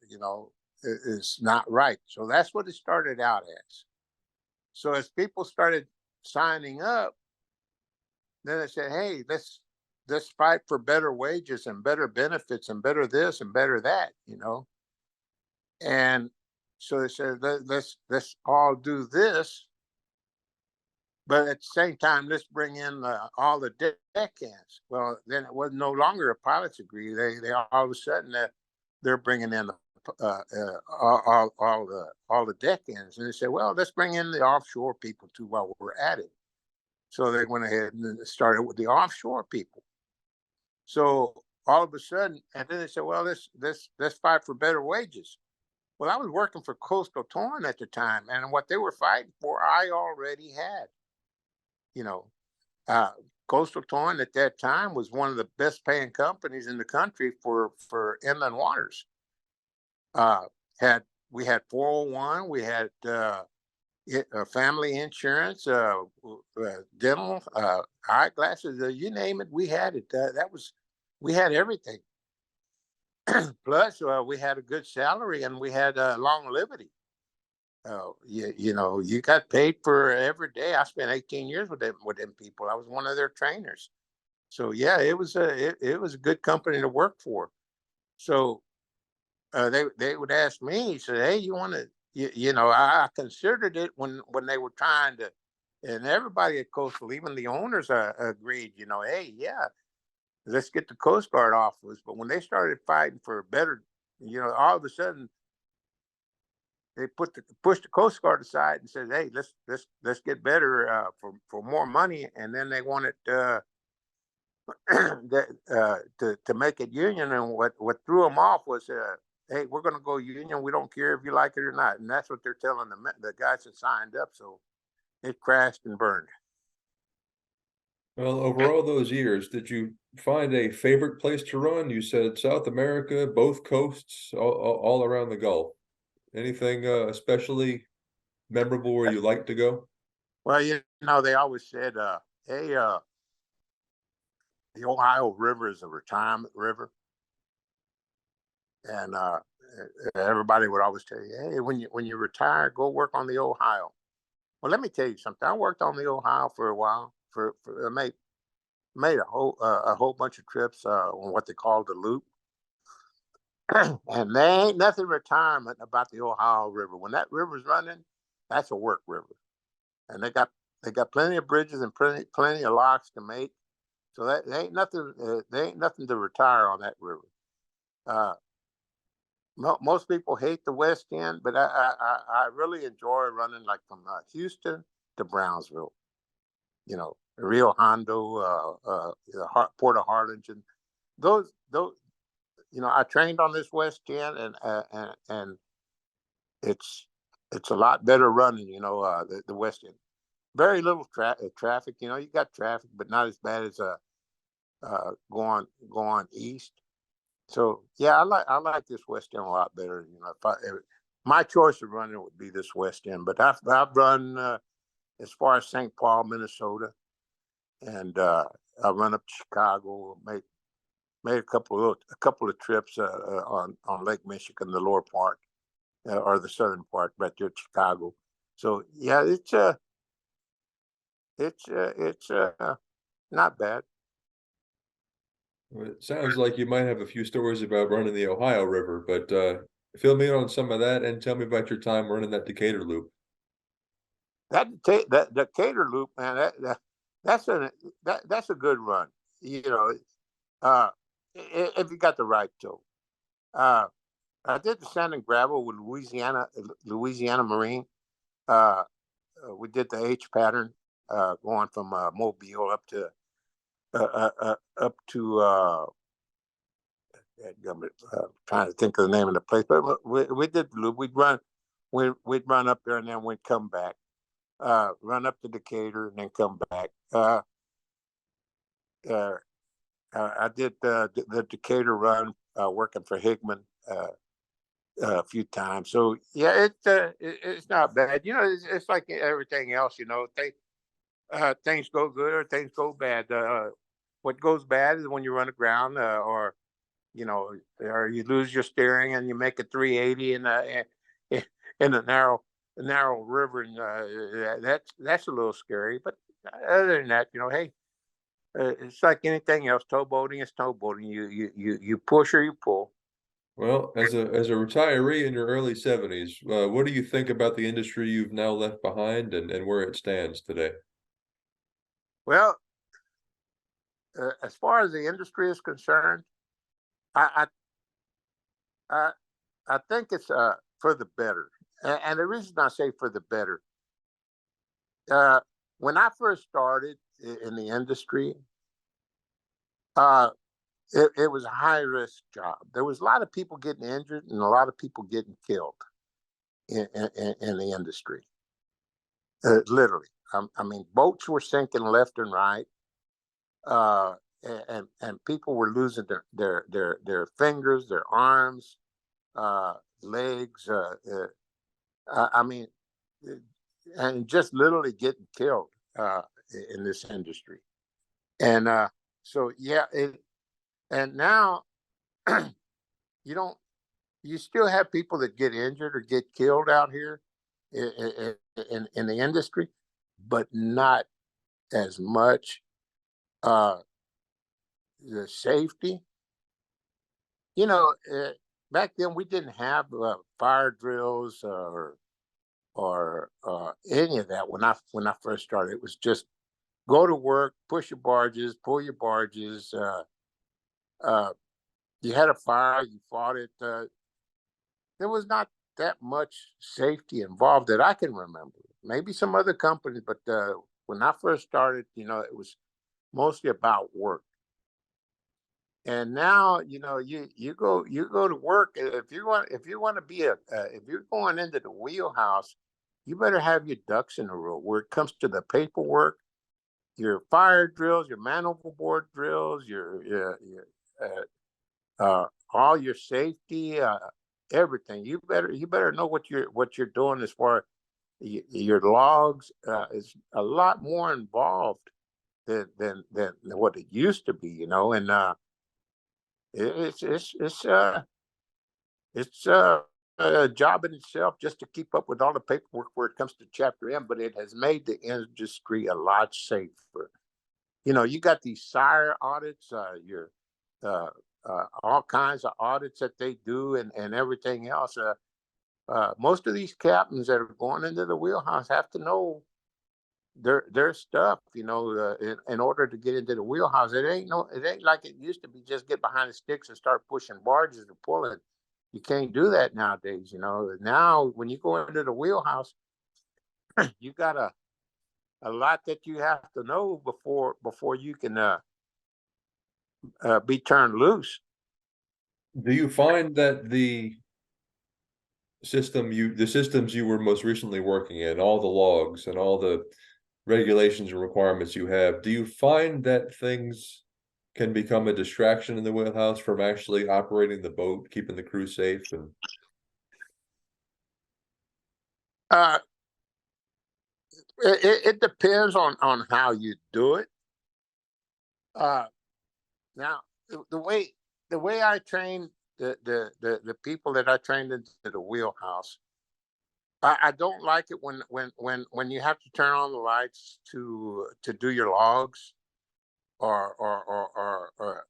Speaker 2: Is not right. So that's what it started out as. So as people started signing up, then they said, hey, let's fight for better wages and better benefits and better this and better that. And so they said, let's all do this, but at the same time, let's bring in all the deckhands. Well, then it was no longer a pilots agree. They all of a sudden they're bringing in all the deckhands, and they say, well, let's bring in the offshore people too while we're at it. So they went ahead and then started with the offshore people. So all of a sudden, and then they said, well, let's fight for better wages. Well, I was working for Coastal Torn at the time, and what they were fighting for, I already had. You know, uh, Coastal Torn at that time was one of the best paying companies in the country for inland waters. Uh, had We had 401, we had family insurance, dental, eyeglasses, you name it, we had it. We had everything. Plus, we had a good salary and we had longevity. You got paid for every day. I spent 18 years with them people. I was one of their trainers. So yeah, it was a good company to work for. So they would ask me, say, hey, you want to, I considered it when they were trying to, and everybody at Coastal, even the owners, agreed, hey, yeah, let's get the Coast Guard off us. But when they started fighting for better, all of a sudden they pushed the Coast Guard aside and said, hey, let's get better, for more money. And then they wanted to make it union. And what threw them off was, hey, we're going to go union. We don't care if you like it or not. And that's what they're telling the guys that signed up. So it crashed and burned.
Speaker 1: Well, over all those years, did you find a favorite place to run? You said South America, both coasts, all around the Gulf. Anything especially memorable where you like to go?
Speaker 2: Well, they always said, hey, the Ohio River is a retirement river. And everybody would always tell you, hey, when you retire, go work on the Ohio. Well, let me tell you something. I worked on the Ohio for a while. I made a whole bunch of trips on what they call the loop. And there ain't nothing retirement about the Ohio River. When that river's running, that's a work river. And they got plenty of bridges and plenty of locks to make. So that there ain't nothing to retire on that river. Uh, Most people hate the West End, but I really enjoy running like from Houston to Brownsville. Rio Hondo, Port of Harlingen. Those. I trained on this West End, and it's it's a lot better running. The West End. Very little traffic. You got traffic, but not as bad as going east. So yeah, I like this West End a lot better. If my choice of running would be this West End, but I've run as far as St. Paul, Minnesota, and I run up to Chicago. Made a couple of trips on Lake Michigan, the lower part, or the southern part, right there at Chicago. So yeah, it's not bad.
Speaker 1: Well, it sounds like you might have a few stories about running the Ohio River, but fill me in on some of that and tell me about your time running that Decatur loop.
Speaker 2: That Decatur loop, man, that's a good run. Uh, if you got the right tow. Uh, I did the sand and gravel with Louisiana Marine. We did the H pattern, going from Mobile up to trying to think of the name of the place, but we did the loop. We'd run up there and then we'd come back, run up to Decatur and then come back. Uh, I did the Decatur run, working for Higman a few times. So yeah, it's not bad. It's like everything else. Things go good or things go bad. What goes bad is when you run aground, or you lose your steering and you make a 380 in a narrow river, and that's a little scary. But other than that, hey, it's like anything else. Towboating is towboating. You push or you pull.
Speaker 1: Well, as a retiree in your early 70s, what do you think about the industry you've now left behind and where it stands today?
Speaker 2: Well, as far as the industry is concerned, I I I think it's for the better. And the reason I say for the better, uh, when I first started, in the industry, uh, it was a high risk job. There was a lot of people getting injured and a lot of people getting killed in the industry. Literally, I mean, boats were sinking left and right, uh, and people were losing their fingers, their arms, legs. I mean, and just literally getting killed in this industry. And so, yeah, and now you don't, you still have people that get injured or get killed out here in the industry, but not as much. Uh, the safety, you know, back then we didn't have fire drills or any of that when I first started. It was just go to work, push your barges, pull your barges. Uh, you had a fire, you fought it. There was not that much safety involved that I can remember. Maybe some other companies, but when I first started, it was mostly about work. And now, you go to work. If you want to be if you're going into the wheelhouse, you better have your ducks in a row. Where it comes to the paperwork, your fire drills, your man overboard drills, your all your safety, everything. You better know what you're doing as far as your logs. Is a lot more involved than what it used to be, and it's it's a job in itself just to keep up with all the paperwork where it comes to Chapter M, but it has made the industry a lot safer. You got these sire audits, uh, all kinds of audits that they do, and everything else. Most of these captains that are going into the wheelhouse have to know their stuff, in order to get into the wheelhouse. It ain't like it used to be. Just get behind the sticks and start pushing barges and pulling. You can't do that nowadays. Now when you go into the wheelhouse, you got a lot that you have to know before you can be turned loose.
Speaker 1: Do you find that the systems you were most recently working in, all the logs and all the regulations and requirements you have, do you find that things can become a distraction in the wheelhouse from actually operating the boat, keeping the crew safe? And
Speaker 2: Uh, it depends on how you do it. Uh, Now, the way I train the people that I trained into the wheelhouse, I don't like it when you have to turn on the lights to do your logs or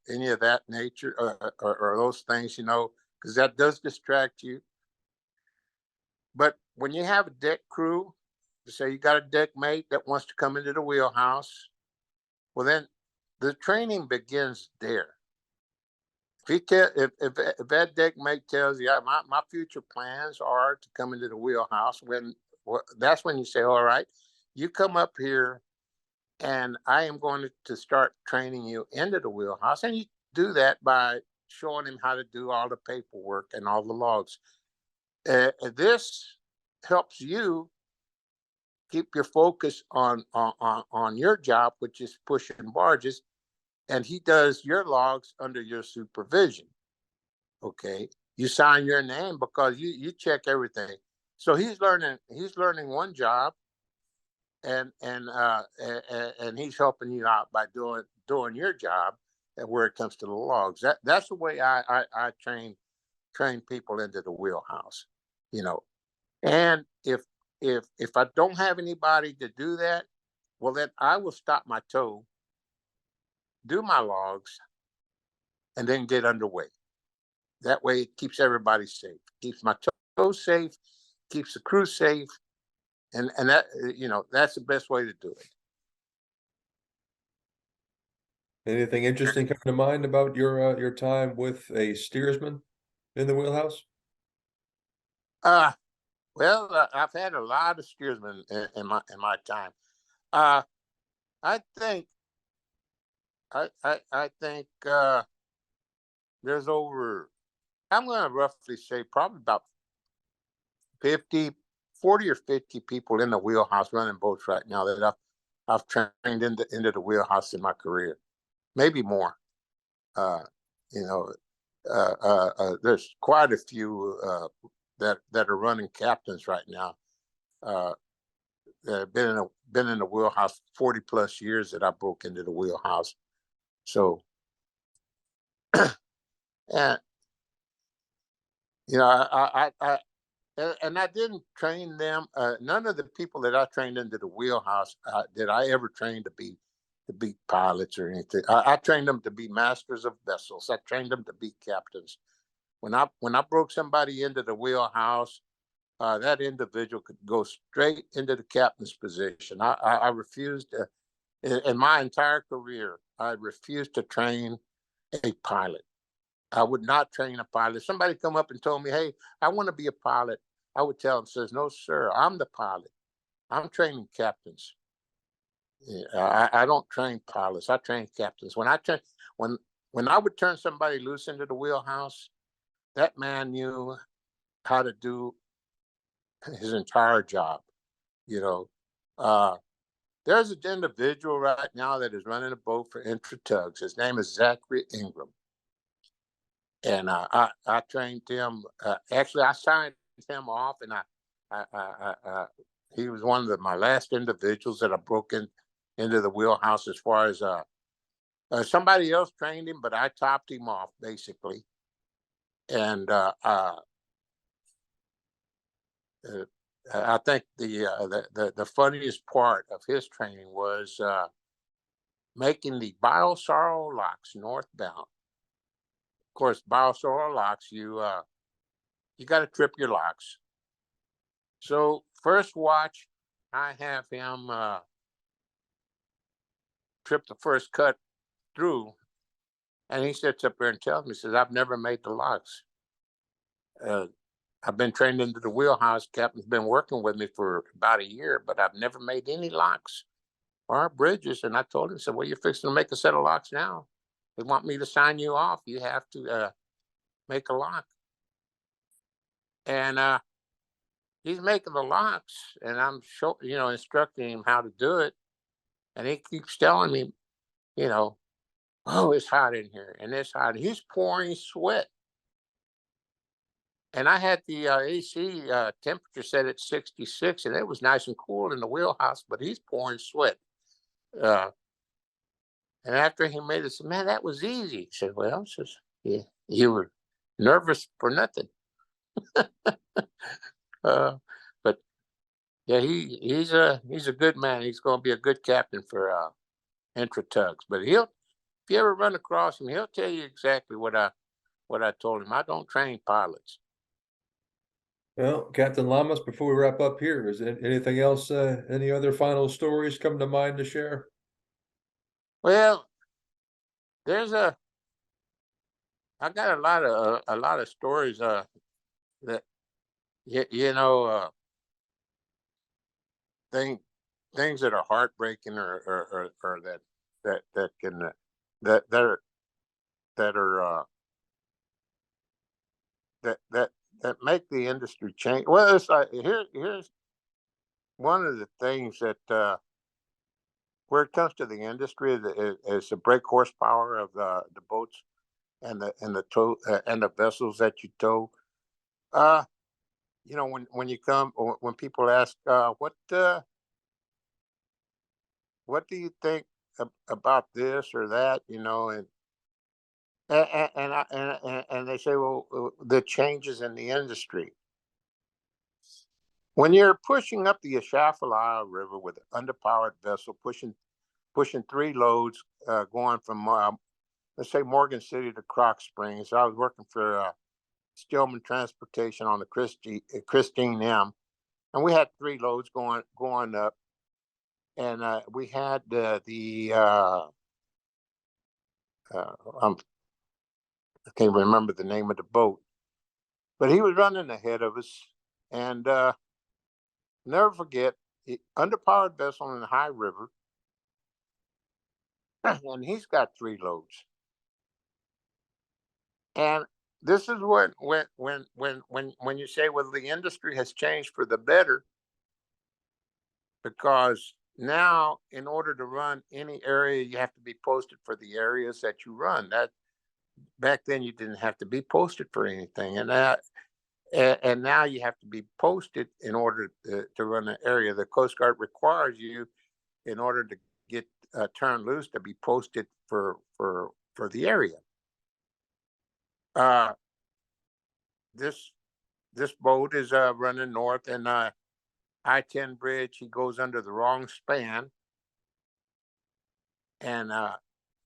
Speaker 2: any of that nature, or those things, because that does distract you. But when you have a deck crew, say you got a deck mate that wants to come into the wheelhouse, well then the training begins there. If that deck mate tells you, my future plans are to come into the wheelhouse, that's when you say, all right, you come up here and I am going to start training you into the wheelhouse. And you do that by showing him how to do all the paperwork and all the logs. This helps you keep your focus on your job, which is pushing barges, and he does your logs under your supervision. Okay, you sign your name because you check everything. So he's learning one job, and he's helping you out by doing your job, and where it comes to the logs. That's the way I train people into the wheelhouse. you know and if I don't have anybody to do that, well then I will stop my toe, do my logs, and then get underway. That way it keeps everybody safe, keeps my toes safe, keeps the crew safe, and that's the best way to do it.
Speaker 1: anything interesting come to mind about your time with a steersman in the wheelhouse?
Speaker 2: Uh well, I've had a lot of steersmen in my time. Uh I think I think there's over, I'm going to roughly say probably about 50, 40 or 50 people in the wheelhouse running boats right now that I've trained into the wheelhouse in my career, maybe more. Uh, you know, there's quite a few that are running captains right now. Uh, that have been in the wheelhouse 40 plus years that I broke into the wheelhouse. So, and and I didn't train them. None of the people that I trained into the wheelhouse did I ever train to be pilots or anything. I trained them to be masters of vessels. I trained them to be captains. When I broke somebody into the wheelhouse, that individual could go straight into the captain's position. I refused to, in my entire career, I refused to train a pilot. I would not train a pilot. If somebody come up and told me, "Hey, I want to be a pilot," I would tell them, "Says no, sir. I'm the pilot. I'm training captains. Yeah, I don't train pilots. I train captains. When when I would turn somebody loose into the wheelhouse, that man knew how to do his entire job. You know, uh, there's an individual right now that is running a boat for Intra Tugs. His name is Zachary Ingram, and I trained him. Actually, I signed him off, and he was one of my last individuals that I broke into the wheelhouse. As far as somebody else trained him, but I topped him off basically. And uh, I think the funniest part of his training was making the Biosaural locks northbound. Of course, Biosaural locks, you got to trip your locks. So first watch, I have him trip the first cut through, and he sits up there and tells me, says, "I've never made the locks. Uh, I've been trained into the wheelhouse. Captain's been working with me for about a year, but I've never made any locks or bridges." And I told him, said, "Well, you're fixing to make a set of locks now. They want me to sign you off. You have to make a lock." And he's making the locks, and I'm instructing him how to do it. And he keeps telling me, you know, "Oh, it's hot in here, and it's hot." He's pouring sweat, and I had the AC temperature set at 66, and it was nice and cool in the wheelhouse. But he's pouring sweat. Uh, and after he made it, said, "Man, that was easy." He said, "Well," says, "Yeah, you were nervous for nothing." uh, but yeah, he's a good man. He's going to be a good captain for Intra Tugs. But if you ever run across him, he'll tell you exactly what I told him. I don't train pilots.
Speaker 1: Well, Captain Lamas, before we wrap up here, is there anything else, any other final stories come to mind to share?
Speaker 2: Well, there's I got a lot of stories that you know thing things that are heartbreaking or that can that that are that are that that make the industry change. Well, it's like here's one of the things that where it comes to the industry is the brake horsepower of the boats and the tow and the vessels that you tow. Uh, when you come or when people ask what do you think about this or that, and they say, well, the changes in the industry. When you're pushing up the Atchafalaya River with an underpowered vessel, pushing three loads, going from let's say Morgan City to Croc Springs. I was working for Stillman Transportation on the Christine M, and we had three loads going up, and we had the I can't remember the name of the boat, but he was running ahead of us, and never forget, underpowered vessel in the high river. and he's got 3 loads. And this is what when you say, well, the industry has changed for the better, because now in order to run any area, you have to be posted for the areas that you run. That back then you didn't have to be posted for anything, and now you have to be posted in order to run an area. The Coast Guard requires you, in order to get turned loose, to be posted for the area. Uh, this this boat is running north, and I-10 bridge. He goes under the wrong span and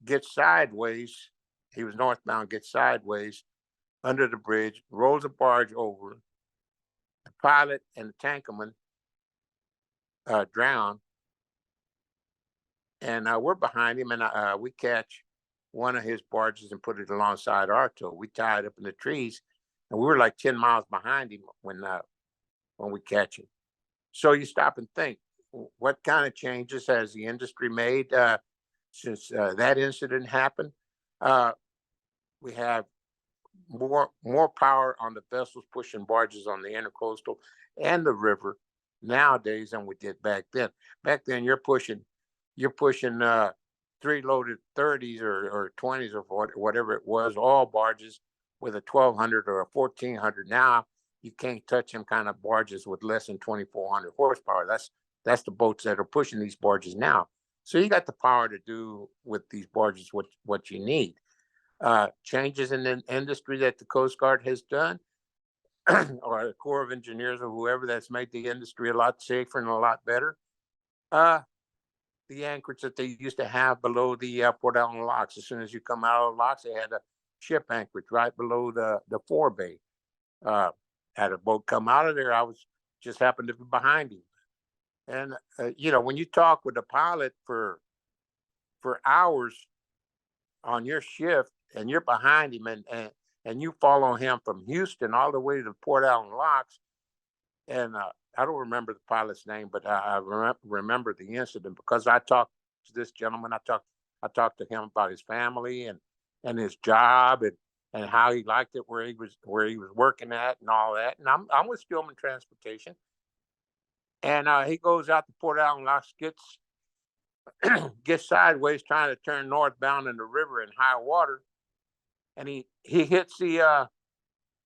Speaker 2: gets sideways. He was northbound, gets sideways under the bridge, rolls a barge over. The pilot and the tankerman drown, and we're behind him, and we catch one of his barges and put it alongside our tow. We tied up in the trees, and we were like 10 miles behind him when we catch him. So you stop and think, what kind of changes has the industry made since that incident happened? We have more power on the vessels pushing barges on the intercoastal and the river nowadays than we did back then. Back then, you're pushing 3 loaded 30s or 20s or whatever it was, all barges with a 1200 or a 1400. Now you can't touch them kind of barges with less than 2400 horsepower. That's the boats that are pushing these barges now. So you got the power to do with these barges what you need. Changes in the industry that the Coast Guard has done, or the Corps of Engineers or whoever, that's made the industry a lot safer and a lot better. The anchorage that they used to have below the Port Allen locks. As soon as you come out of the locks, they had a ship anchorage right below the forebay. Had a boat come out of there, I was just happened to be behind him. And when you talk with a pilot for hours on your shift, and you're behind him, and you follow him from Houston all the way to the Port Allen locks, and I don't remember the pilot's name, but I remember the incident because I talked to this gentleman. I talked to him about his family and his job, and how he liked it where he was working at and all that. And I'm with Stillman Transportation, and he goes out to Port Allen locks, gets sideways trying to turn northbound in the river in high water, and he hits the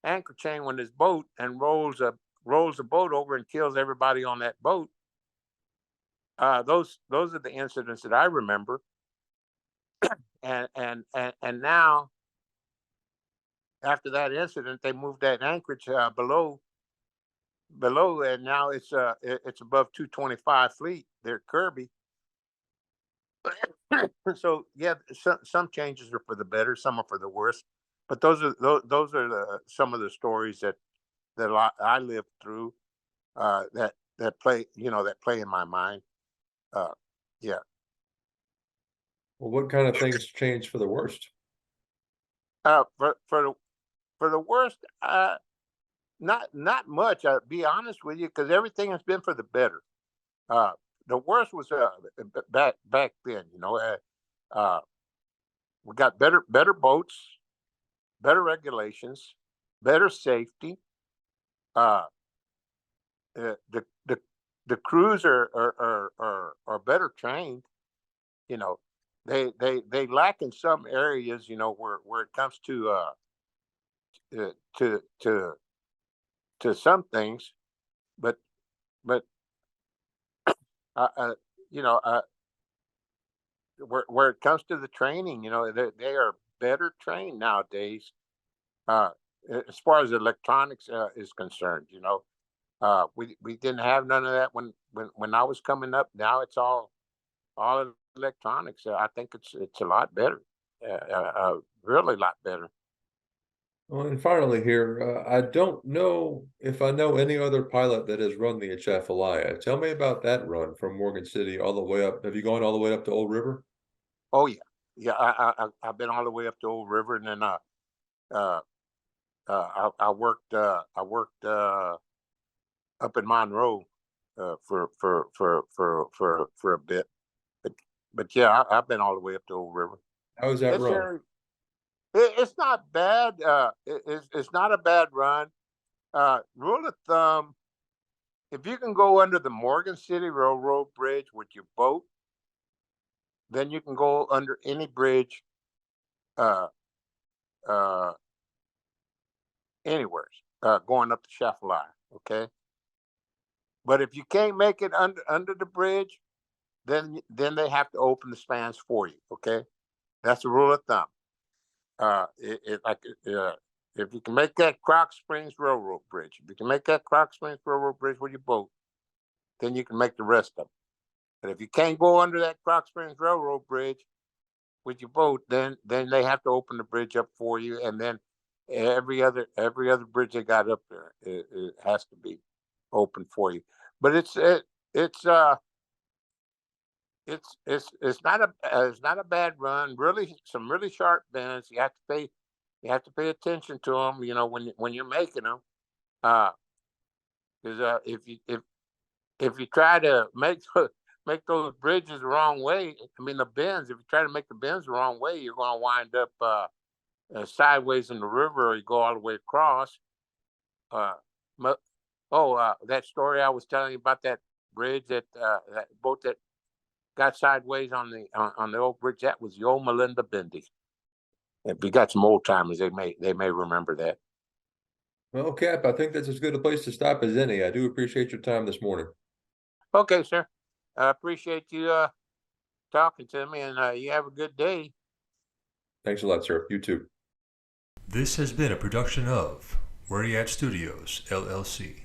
Speaker 2: anchor chain with his boat and rolls the boat over and kills everybody on that boat. Those are the incidents that I remember. And now, after that incident, they moved that anchorage below, and now it's above 225 fleet. They're Kirby. So yeah, some changes are for the better, some are for the worse. But those are some of the stories that I lived through, that play in my mind. Yeah.
Speaker 1: Well, what kind of things changed for the worst?
Speaker 2: For the worst, not much. I'll be honest with you, because everything has been for the better. The worst was back then. We got better boats, better regulations, better safety. Uh, the crews are better trained. They lack in some areas. Where it comes to some things, but uh, uh, you know where it comes to the training, they are better trained nowadays. Uh, as far as electronics is concerned, we didn't have none of that when I was coming up. Now it's all electronics. I think it's a lot better, really a lot better.
Speaker 1: Well, and finally here, I don't know if I know any other pilot that has run the Atchafalaya. Tell me about that run from Morgan City all the way up. Have you gone all the way up to Old River?
Speaker 2: Oh yeah, yeah. I've been all the way up to Old River, and then uh, I worked up in Monroe for a bit. But But yeah, I've been all the way up to Old River.
Speaker 1: How is that
Speaker 2: It's
Speaker 1: run?
Speaker 2: very, it's not bad. It's not a bad run. Rule of thumb: if you can go under the Morgan City Railroad Bridge with your boat, then you can go under any bridge, uh, uh, anywhere, going up the Chafalaya. Okay, but if you can't make it under the bridge, then they have to open the spans for you. Okay, that's the rule of thumb. If you can make that Croc Springs Railroad Bridge, if you can make that Croc Springs Railroad Bridge with your boat, then you can make the rest of them. But if you can't go under that Croc Springs Railroad Bridge with your boat, then they have to open the bridge up for you, and then every other bridge they got up there, it has to be open for you. But it's it's not a bad run. Really, some really sharp bends. You have to pay attention to them. When you're making them, because if you try to make make those bridges the wrong way, I mean the bends. If you try to make the bends the wrong way, you're going to wind up sideways in the river, or you go all the way across. Uh, that story I was telling you about that bridge, that boat that got sideways on the old bridge. That was the old Melinda Bendy. If you got some old timers, they may remember that.
Speaker 1: Well, Cap, I think that's as good a place to stop as any. I do appreciate your time this morning.
Speaker 2: Okay, sir. I appreciate you talking to me, and you have a good day.
Speaker 1: Thanks a lot, sir. You too.
Speaker 3: This has been a production of Where You At Studios, LLC.